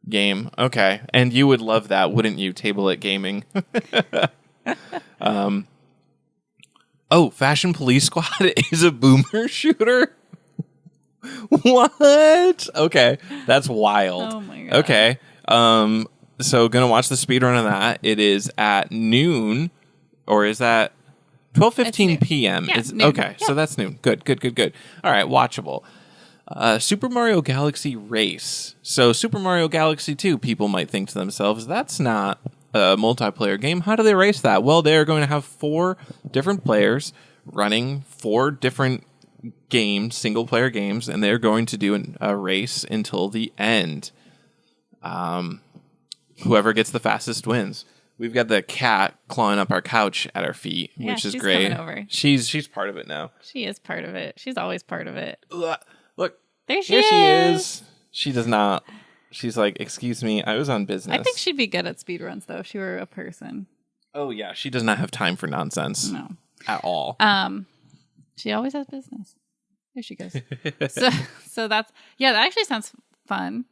game. Okay. And you would love that, wouldn't you? Table at gaming. Fashion Police Squad is a boomer shooter? What? Okay. That's wild. Oh my god. Okay. So gonna watch the speedrun of that. It is at noon, or is that 12:15 p.m.? Yeah, it's noon. Okay, so that's noon. Good. All right, watchable. Super Mario Galaxy Race. So Super Mario Galaxy 2, people might think to themselves, that's not a multiplayer game. How do they race that? Well, they are going to have 4 different players running 4 different games, single-player games, and they're going to do a race until the end. Whoever gets the fastest wins. We've got the cat clawing up our couch at our feet, which is great. Coming over. She's part of it now. She is part of it. She's always part of it. Look. There she Here is. she is. She does not. She's like, excuse me, I was on business. I think she'd be good at speedruns, though, if she were a person. Oh, yeah. She does not have time for nonsense. No. At all. She always has business. There she goes. so that's... Yeah, that actually sounds fun.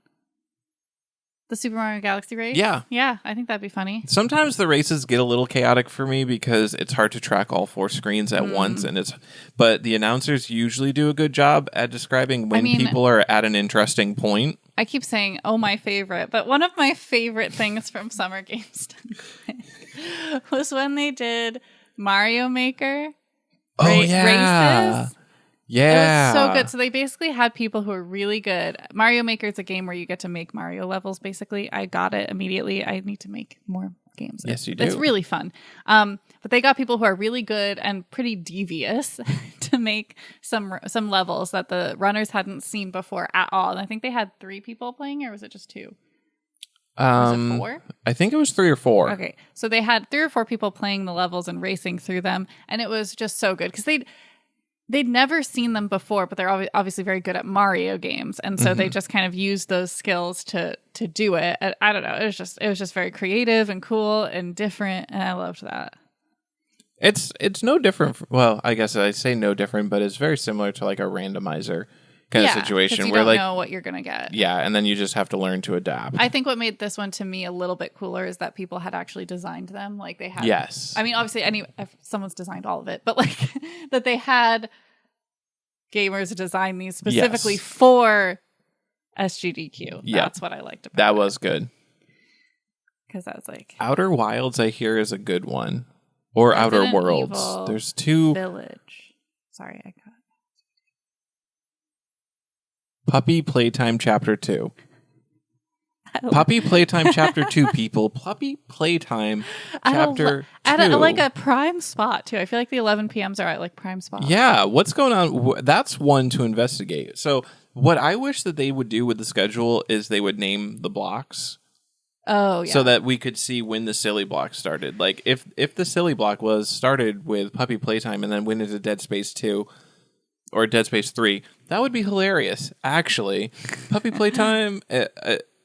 The Super Mario Galaxy race? Yeah. Yeah, I think that'd be funny. Sometimes the races get a little chaotic for me because it's hard to track all 4 screens at once, but the announcers usually do a good job at describing when people are at an interesting point. I keep saying, my favorite, but one of my favorite things from Summer Games was when they did Mario Maker races. Yeah. It was so good. So they basically had people who are really good. Mario Maker is a game where you get to make Mario levels, basically. I got it immediately. I need to make more games. Yes, you do. It's really fun. But they got people who are really good and pretty devious to make some levels that the runners hadn't seen before at all. And I think they had 3 people playing, or was it just 2? Was it 4? I think it was 3 or 4. Okay. So they had 3 or 4 people playing the levels and racing through them. And it was just so good because they'd never seen them before, but they're obviously very good at Mario games, and so they just kind of used those skills to do it. I don't know. It was just very creative and cool and different, and I loved that. It's no different. Well, I guess I say no different, but it's very similar to like a randomizer kind of situation you where don't know what you're gonna get. Yeah, and then you just have to learn to adapt. I think what made this one to me a little bit cooler is that people had actually designed them. Like they had. Yes. I mean, obviously, if someone's designed all of it, but like that they had gamers design these specifically for SGDQ. Yeah. That's what I liked about it. That was good. Because I was like... Outer Wilds, I hear, is a good one. Or Resident Outer Worlds. Evil There's 2... Village. Sorry, I got... Puppy Playtime Chapter 2. Puppy Playtime Chapter 2, people. Puppy Playtime Chapter 2. At a prime spot, too. I feel like the 11 PMs are at like prime spot. Yeah, what's going on? That's one to investigate. So what I wish that they would do with the schedule is they would name the blocks. Oh, yeah. So that we could see when the silly block started. Like, if the silly block was started with Puppy Playtime and then went into Dead Space 2 or Dead Space 3, that would be hilarious, actually. Puppy Playtime...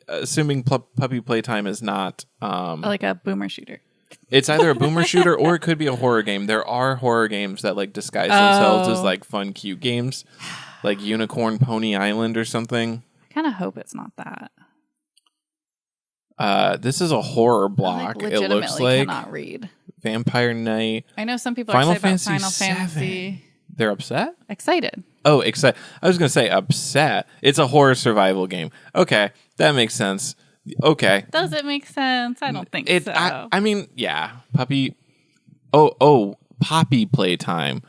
assuming Puppy Playtime is not... like a boomer shooter. It's either a boomer shooter or it could be a horror game. There are horror games that like disguise themselves as like fun, cute games. Like Unicorn Pony Island or something. I kind of hope it's not that. This is a horror block. I it looks like cannot read. Vampire Knight. I know some people Final are excited Fantasy about Final Fantasy. They're upset? Excited. Oh, excited. I was going to say upset. It's a horror survival game. Okay, that makes sense. Okay. Does it make sense? I don't think so. I mean, yeah. Puppy. Oh, Poppy Playtime.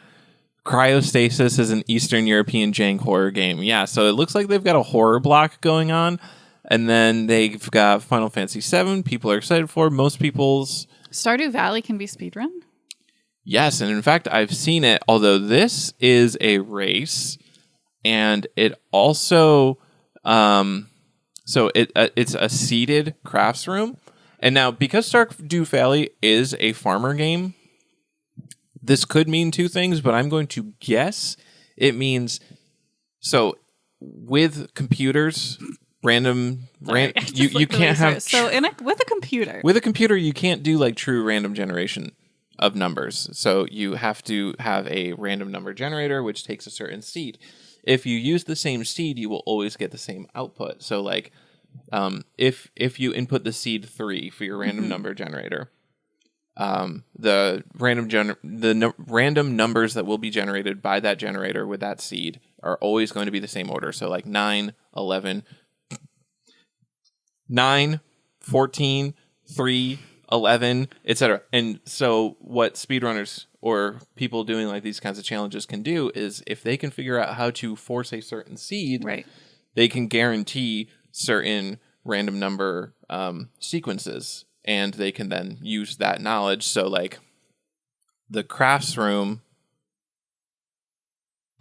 Cryostasis is an Eastern European jank horror game. Yeah, so it looks like they've got a horror block going on. And then they've got Final Fantasy VII. People are excited for. Most people's... Stardew Valley can be speedrun? Yes, and in fact, I've seen it, although this is a race, and it also, it's a seeded crafts room. And now, because Stardew Valley is a farmer game, this could mean two things, but I'm going to guess it means, so with computers, you can't have... with a computer. With a computer, you can't do like true random generation of numbers. So you have to have a random number generator, which takes a certain seed. If you use the same seed, you will always get the same output. So like, if you input the seed 3 for your random number generator, the random numbers that will be generated by that generator with that seed are always going to be the same order. So like 9, 11, 9, 14, 3, 11, etc. And so what speedrunners or people doing like these kinds of challenges can do is if they can figure out how to force a certain seed, right, they can guarantee certain random number sequences, and they can then use that knowledge. So like the crafts room,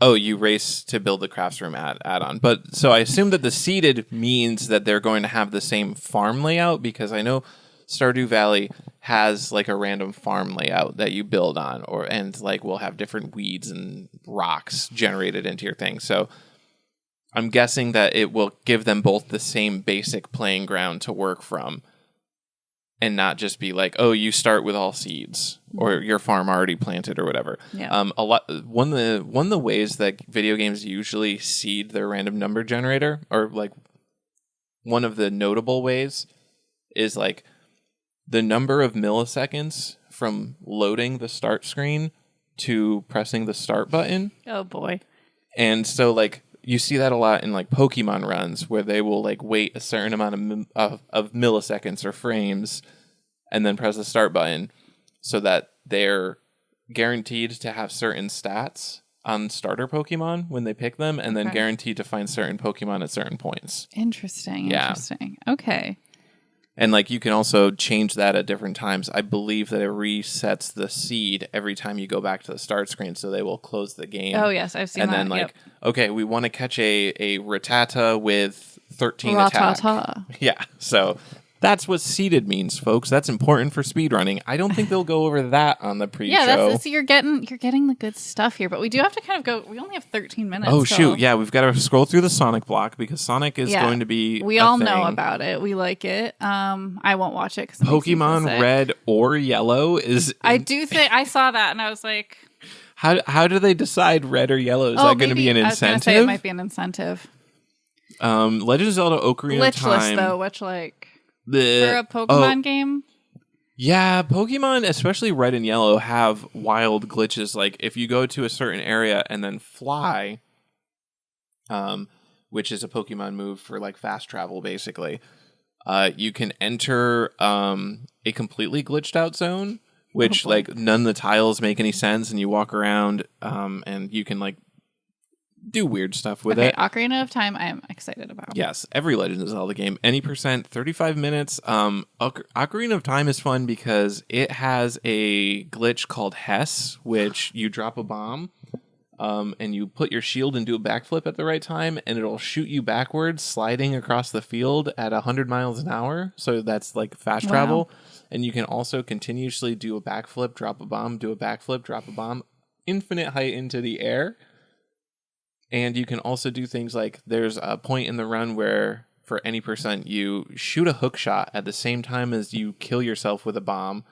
you race to build the crafts room add-on. But so I assume that the seeded means that they're going to have the same farm layout, because I know Stardew Valley has like a random farm layout that you build on, and like will have different weeds and rocks generated into your thing. So I'm guessing that it will give them both the same basic playing ground to work from, and not just be like, oh, you start with all seeds or your farm already planted or whatever. Yeah. One of the ways that video games usually seed their random number generator, or like one of the notable ways, is like the number of milliseconds from loading the start screen to pressing the start button. Oh boy. And so like you see that a lot in like Pokemon runs, where they will like wait a certain amount of milliseconds or frames and then press the start button, so that they're guaranteed to have certain stats on starter Pokemon when they pick them, and then guaranteed to find certain Pokemon at certain points. Interesting. Okay. And like you can also change that at different times. I believe that it resets the seed every time you go back to the start screen, so they will close the game. Oh yes, I've seen that. And then like, okay, we want to catch a Rattata with 13 attack. Yeah, so that's what seeded means, folks. That's important for speedrunning. I don't think they'll go over that on the pre-show. Yeah, so you're getting the good stuff here, but we do have to kind of go. We only have 13 minutes. Oh, shoot. Yeah, we've got to scroll through the Sonic block, because Sonic is going to be We all know about it. We like it. I won't watch it because Pokemon Red or Yellow is... I do think... I saw that and I was like... How do they decide red or yellow? Is that going to be an incentive? I was going to say it might be an incentive. Legend of Zelda Ocarina of Time... Glitchless, though, which like... For a Pokemon game? Yeah, Pokemon, especially Red and Yellow, have wild glitches. Like, if you go to a certain area and then fly, which is a Pokemon move for, like, fast travel, basically, you can enter a completely glitched out zone, which, like, none of the tiles make any sense, and you walk around, and you can, like, do weird stuff with it. Ocarina of Time, I am excited about. Yes, every Legend of Zelda game. Any percent, 35 minutes. Ocarina of Time is fun because it has a glitch called Hess, which you drop a bomb, and you put your shield and do a backflip at the right time, and it'll shoot you backwards, sliding across the field at 100 miles an hour. So that's like fast travel. And you can also continuously do a backflip, drop a bomb, do a backflip, drop a bomb, infinite height into the air. And you can also do things like there's a point in the run where for any percent you shoot a hook shot at the same time as you kill yourself with a bomb,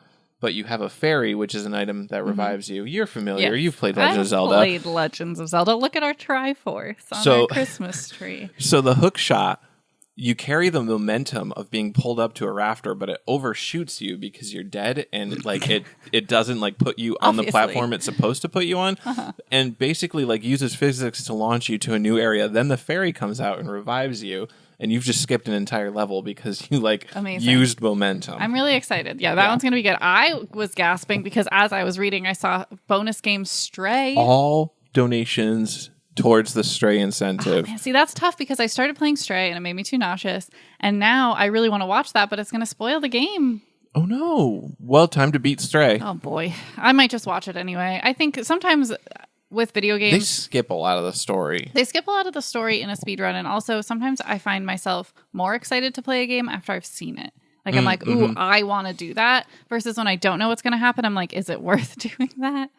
but you have a fairy, which is an item that revives you. You're familiar. Yes. You've played Legend of Zelda. I've played Legends of Zelda. Look at our Triforce on our Christmas tree. So the hook shot, you carry the momentum of being pulled up to a rafter, but it overshoots you because you're dead, and like it doesn't like put you on the platform it's supposed to put you on, and basically like uses physics to launch you to a new area. Then the fairy comes out and revives you, and you've just skipped an entire level because you like used momentum. I'm really excited. Yeah, that one's gonna be good. I was gasping because as I was reading, I saw bonus game Stray. All donations towards the Stray incentive. Oh, man. See, that's tough because I started playing Stray and it made me too nauseous. And now I really want to watch that, but it's going to spoil the game. Oh, no. Well, time to beat Stray. Oh, boy. I might just watch it anyway. I think sometimes with video games, They skip a lot of the story. they skip a lot of the story in a speedrun. And also, sometimes I find myself more excited to play a game after I've seen it. Like, I'm like, ooh, I want to do that. Versus when I don't know what's going to happen, I'm like, is it worth doing that?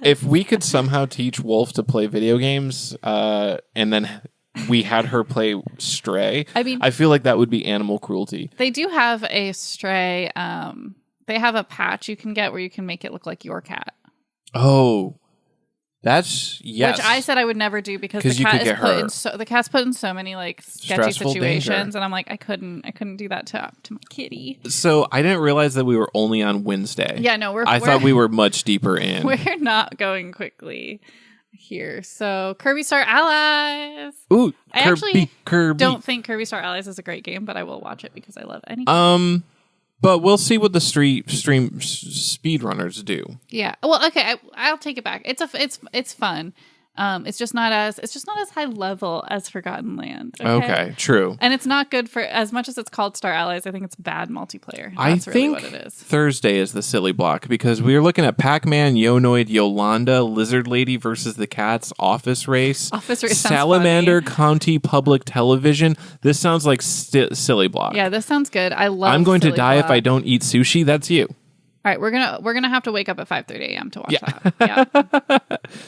If we could somehow teach Wolf to play video games, and then we had her play Stray, I mean, I feel like that would be animal cruelty. they do have a Stray. They have a patch you can get where you can make it look like your cat. Oh, that's yes. Which I said I would never do because the you cat could is get put her. in the cat's put in so many like sketchy Stressful situations, danger. and I'm like, I couldn't do that to my kitty. So I didn't realize that we were only on Wednesday. Yeah, no, I thought we were much deeper in. we're not going quickly here. So Kirby Star Allies. Ooh, I actually Kirby. don't think Kirby Star Allies is a great game, but I will watch it because I love any game. But we'll see what the stream speedrunners do. Yeah. Well, okay, I'll take it back. It's fun. It's just not as high level as Forgotten Land. Okay, true. And it's not good for as much as it's called Star Allies. I think it's bad multiplayer. That's I really think what it is. Thursday is the silly block because we are looking at Pac-Man, Yonoid, Yolanda, Lizard Lady versus the Cats, Office Race, Office Race sounds Salamander funny. County Public Television. This sounds like silly block. Yeah, this sounds good. I love. I'm going to Silly die if Block. I don't eat sushi. That's you. All right, we're gonna have to wake up at 5:30 a.m. to watch that. Yeah.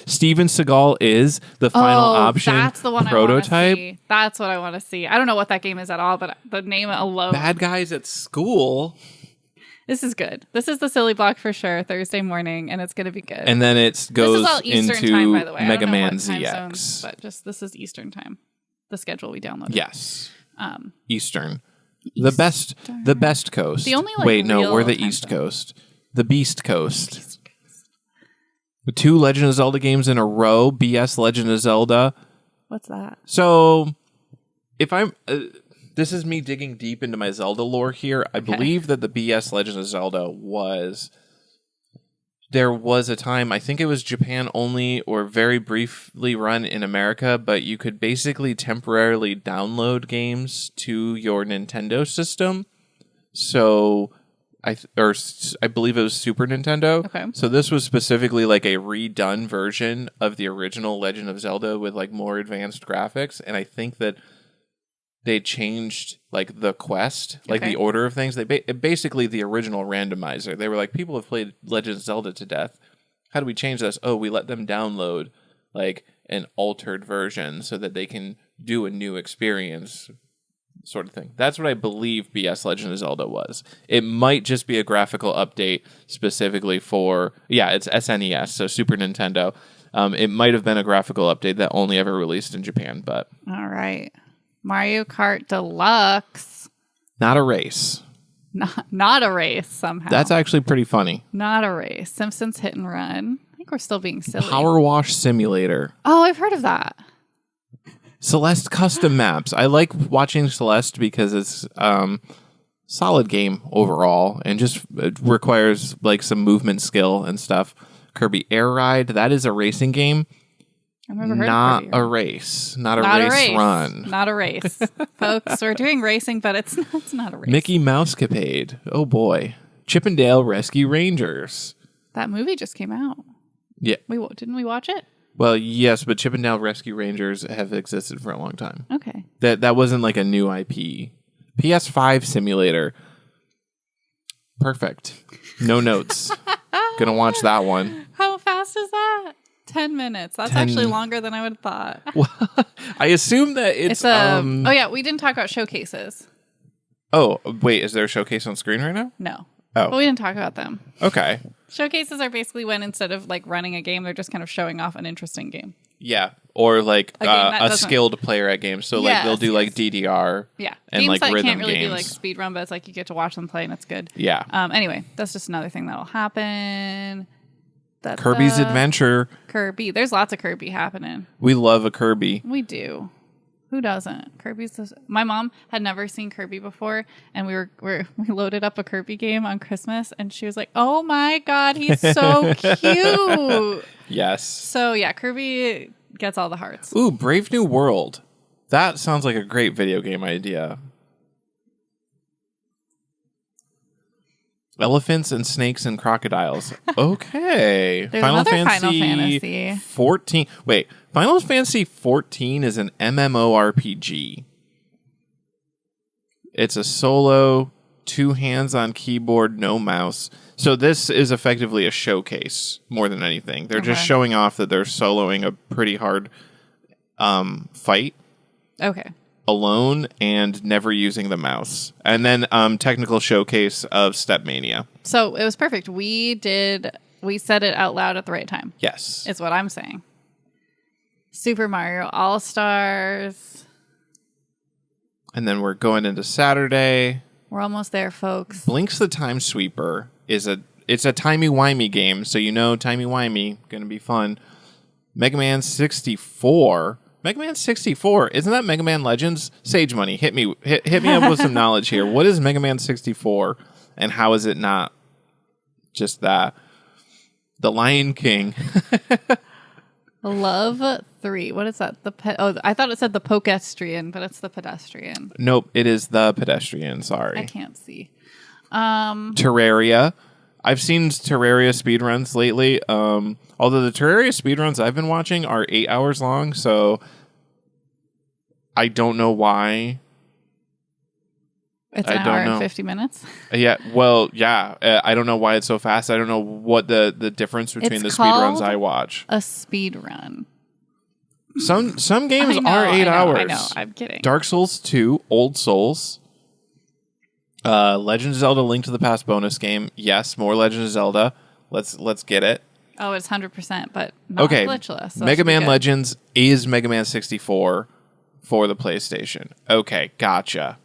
Steven Seagal is the final option That's the one prototype. I want to see. That's what I want to see. I don't know what that game is at all, but the name alone. Bad guys at school. This is good. This is the silly block for sure. Thursday morning, and it's gonna be good. And then it this goes is all Eastern into time, by the way. I Mega don't know Man what time ZX. zones, but just this is Eastern time. The schedule we downloaded. Yes. Um, Eastern. The best coast. The only, like, Wait, no, real we're the time East zone. Coast. The Beast Coast. 2 Legend of Zelda games in a row. BS Legend of Zelda. What's that? So, if I'm... this is me digging deep into my Zelda lore here. I believe that the BS Legend of Zelda was... There was a time, I think it was Japan only or very briefly run in America, but you could basically temporarily download games to your Nintendo system. So... I believe it was Super Nintendo. Okay. So this was specifically like a redone version of the original Legend of Zelda with like more advanced graphics. And I think that they changed like the quest, like the order of things. They basically the original randomizer. They were like, people have played Legend of Zelda to death. How do we change this? Oh, we let them download like an altered version so that they can do a new experience. Sort of thing. That's what I believe BS Legend of Zelda was. It might just be a graphical update specifically for... Yeah, it's SNES, so Super Nintendo. It might have been a graphical update that only ever released in Japan, but... All right. Mario Kart Deluxe. Not a race. Not a race somehow. That's actually pretty funny. Not a race. Simpsons Hit and Run. I think we're still being silly. Power Wash Simulator. Oh, I've heard of that. Celeste Custom Maps. I like watching Celeste because it's solid game overall and just it requires like some movement skill and stuff. Kirby Air Ride. That is a racing game. I've never heard Not of a race. Not a race run. Not a race. Folks, we're doing racing, but it's not a race. Mickey Mousecapade. Oh boy. Chippendale Rescue Rangers. That movie just came out. Yeah. Didn't we watch it? Well, yes, but Chippendale Rescue Rangers have existed for a long time. Okay. That wasn't like a new IP. PS5 simulator. Perfect. No notes. Gonna watch that one. How fast is that? 10 minutes. That's actually longer than I would have thought. Well, I assume that it's oh yeah, we didn't talk about showcases. Oh, wait, is there a showcase on screen right now? No. Oh. But we didn't talk about them. Okay. Showcases are basically when instead of like running a game, they're just kind of showing off an interesting game. Yeah. Or like A game that a doesn't- skilled player at games. So like they'll do like DDR. Yeah. And games like that rhythm can't really be like games. speedrun, but it's like you get to watch them play and it's good. Yeah. Anyway, that's just another thing that'll happen. Kirby's Adventure. Kirby. There's lots of Kirby happening. We love a Kirby. We do. Who doesn't? My mom had never seen Kirby before, and we loaded up a Kirby game on Christmas, and she was like, "Oh my god, he's so cute!" Yes. So yeah, Kirby gets all the hearts. Ooh, Brave New World. That sounds like a great video game idea. Elephants and snakes and crocodiles. Okay. There's another Final Fantasy 14. Wait, Final Fantasy 14 is an MMORPG. It's a solo, 2 hands on keyboard, no mouse. So this is effectively a showcase more than anything. They're just showing off that they're soloing a pretty hard fight. Okay. Alone and never using the mouse. And then technical showcase of Stepmania. So it was perfect. We said it out loud at the right time. Yes. Is what I'm saying. Super Mario All-Stars. And then we're going into Saturday. We're almost there, folks. Blinks the Time Sweeper it's a timey-wimey game, so you know timey-wimey, gonna be fun. Mega Man 64. Mega Man 64, isn't that Mega Man Legends? Sage Money, hit me up with some knowledge here. What is Mega Man 64, and how is it not just that? The Lion King. Love 3. What is that? I thought it said the Pokestrian, but it's the Pedestrian. Nope, it is the Pedestrian. Sorry, I can't see. Terraria. I've seen Terraria speedruns lately. Although the Terraria speedruns I've been watching are 8 hours long, so I don't know why. It's an hour and 50 minutes. Yeah, well, yeah. I don't know why it's so fast. I don't know what the difference between the speedruns I watch. A speedrun. Some games are 8 hours. I know. I'm kidding. Dark Souls 2, Old Souls. Legend of Zelda: Link to the Past bonus game. Yes, more Legend of Zelda. Let's get it. Oh, it's 100%, but not glitchless. So Mega Man Legends is Mega Man 64 for the PlayStation. Okay, gotcha.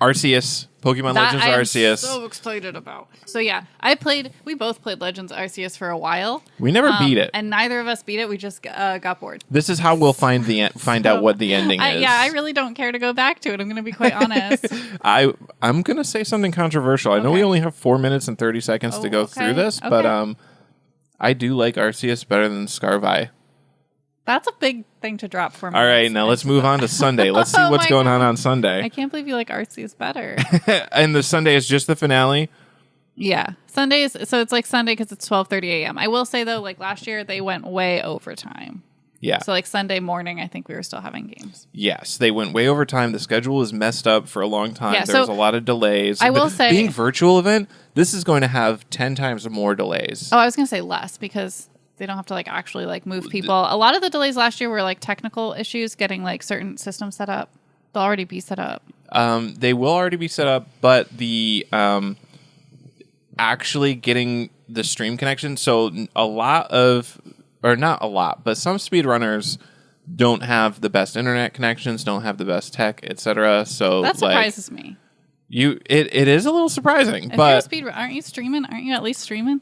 Arceus, Pokemon Legends Arceus. I'm so excited about. So yeah, we both played Legends Arceus for a while. We never beat it. And neither of us beat it. We just got bored. This is how we'll find out what the ending is. Yeah, I really don't care to go back to it. I'm going to be quite honest. I'm going to say something controversial. I know we only have 4 minutes and 30 seconds to go through this, but I do like Arceus better than Scarvi. That's a big thing to drop for me. All right, now let's move on to Sunday. Let's see what's going on Sunday. I can't believe you like Arceus better. And the Sunday is just the finale? Yeah. Sundays, so it's like Sunday because it's 12:30 a.m. I will say, though, like last year, they went way overtime. Yeah. So like Sunday morning, I think we were still having games. Yes, they went way over time. The schedule was messed up for a long time. Yeah, there was a lot of delays. I will say, being virtual event, this is going to have 10 times more delays. Oh, I was going to say less because they don't have to like actually like move people. A lot of the delays last year were like technical issues getting like certain systems set up. They'll already be set up. They will already be set up, but the actually getting the stream connection. So not a lot, but some speedrunners don't have the best internet connections, don't have the best tech, etc. So that surprises me. It is a little surprising. If but you're a speedrunner, aren't you streaming? Aren't you at least streaming?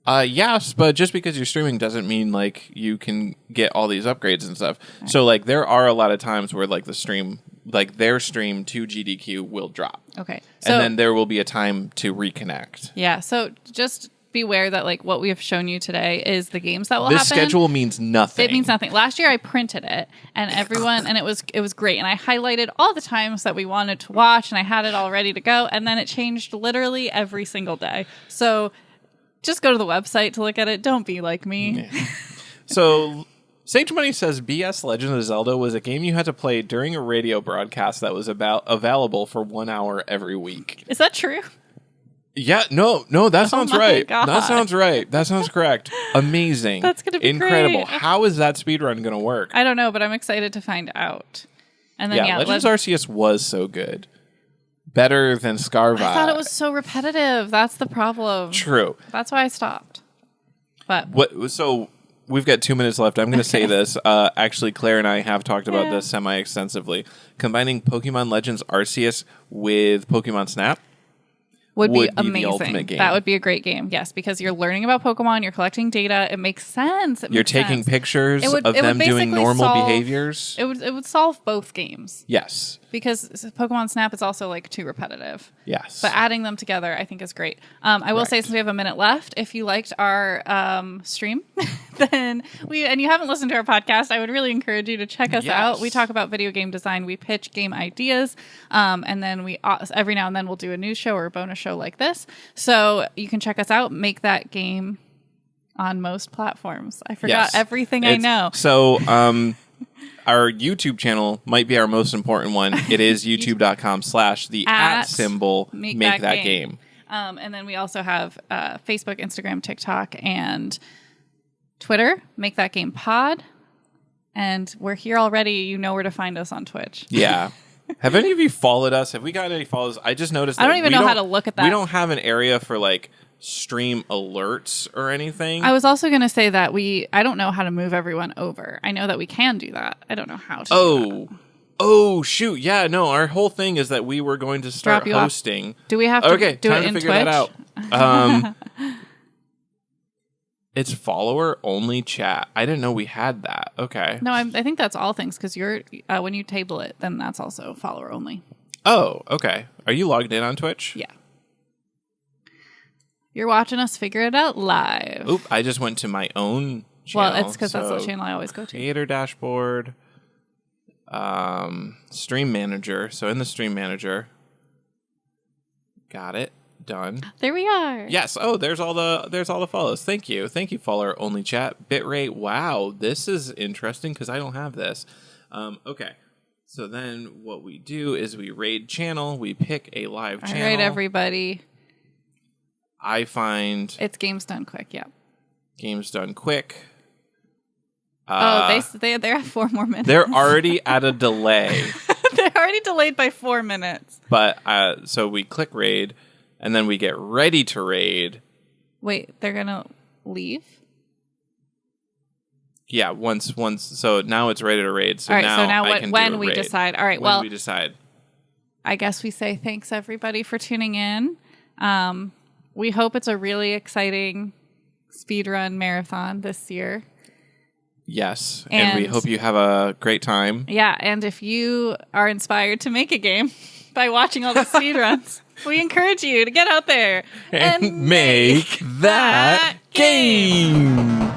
Yes, but just because you're streaming doesn't mean like you can get all these upgrades and stuff. Right. So like there are a lot of times where like their stream to GDQ will drop. Okay. And then there will be a time to reconnect. Yeah. So just beware that like what we have shown you today is the games that will this happen. This schedule means nothing. It means nothing. Last year I printed it and it was great. And I highlighted all the times that we wanted to watch and I had it all ready to go. And then it changed literally every single day. So just go to the website to look at it. Don't be like me. Yeah. So Sage Money says BS Legend of Zelda was a game you had to play during a radio broadcast that was available for 1 hour every week. Is that true? Yeah, no, that sounds right. God. That sounds right. That sounds correct. Amazing. That's going to be incredible. Great. How is that speedrun going to work? I don't know, but I'm excited to find out. And then Legends Arceus was so good. Better than Scarvi. I thought it was so repetitive. That's the problem. True. That's why I stopped. But so we've got 2 minutes left. I'm going to say this. Actually, Claire and I have talked about this semi-extensively. Combining Pokemon Legends Arceus with Pokemon Snap would be amazing. The ultimate game. That would be a great game. Yes, because you're learning about Pokemon, you're collecting data. It makes sense. You're taking pictures of them doing normal behaviors. It would solve both games. Yes. Because Pokemon Snap is also like too repetitive. Yes. But adding them together, I think, is great. I will say, since we have a minute left, if you liked our stream, and you haven't listened to our podcast, I would really encourage you to check us out. We talk about video game design. We pitch game ideas, and then every now and then we'll do a news show or a bonus show show like this. So you can check us out. Make That Game on most platforms. I forgot everything I know. So our YouTube channel might be our most important one. It is youtube.com/the @ make that game. And then we also have Facebook, Instagram, TikTok, and Twitter. Make That Game Pod. And we're here already. You know where to find us on Twitch. Yeah. Have any of you followed us? Have we got any follows? I just noticed that I don't even know how to look at that. We don't have an area for like stream alerts or anything. I was also going to say that I don't know how to move everyone over. I know that we can do that. I don't know how to do that. Oh, shoot. Yeah, no, our whole thing is that we were going to start hosting. Do we have to do it in figure Twitch? that out. It's follower only chat. I didn't know we had that. Okay. No, I think that's all things because you're when you table it, then that's also follower only. Oh, okay. Are you logged in on Twitch? Yeah. You're watching us figure it out live. Oop, I just went to my own channel. Well, it's because that's the channel I always go to. Creator dashboard, stream manager. So in the stream manager, got it. Done. There we are. Yes. Oh, there's all the follows. Thank you, follower only chat bitrate. Wow, this is interesting because I don't have this. Okay, so then what we do is we raid channel. We pick a live channel. All right, everybody. I find it's Games Done Quick. Yeah. Games Done Quick. They're at 4 more minutes. They're already at a delay. They're already delayed by 4 minutes. But so we click raid. And then we get ready to raid. Wait, they're going to leave? Yeah, once. So now it's ready to raid. So all right, now when we decide. All right, when we decide. I guess we say thanks, everybody, for tuning in. We hope it's a really exciting speedrun marathon this year. Yes, and we hope you have a great time. Yeah, and if you are inspired to make a game by watching all the speedruns, we encourage you to get out there and make that game.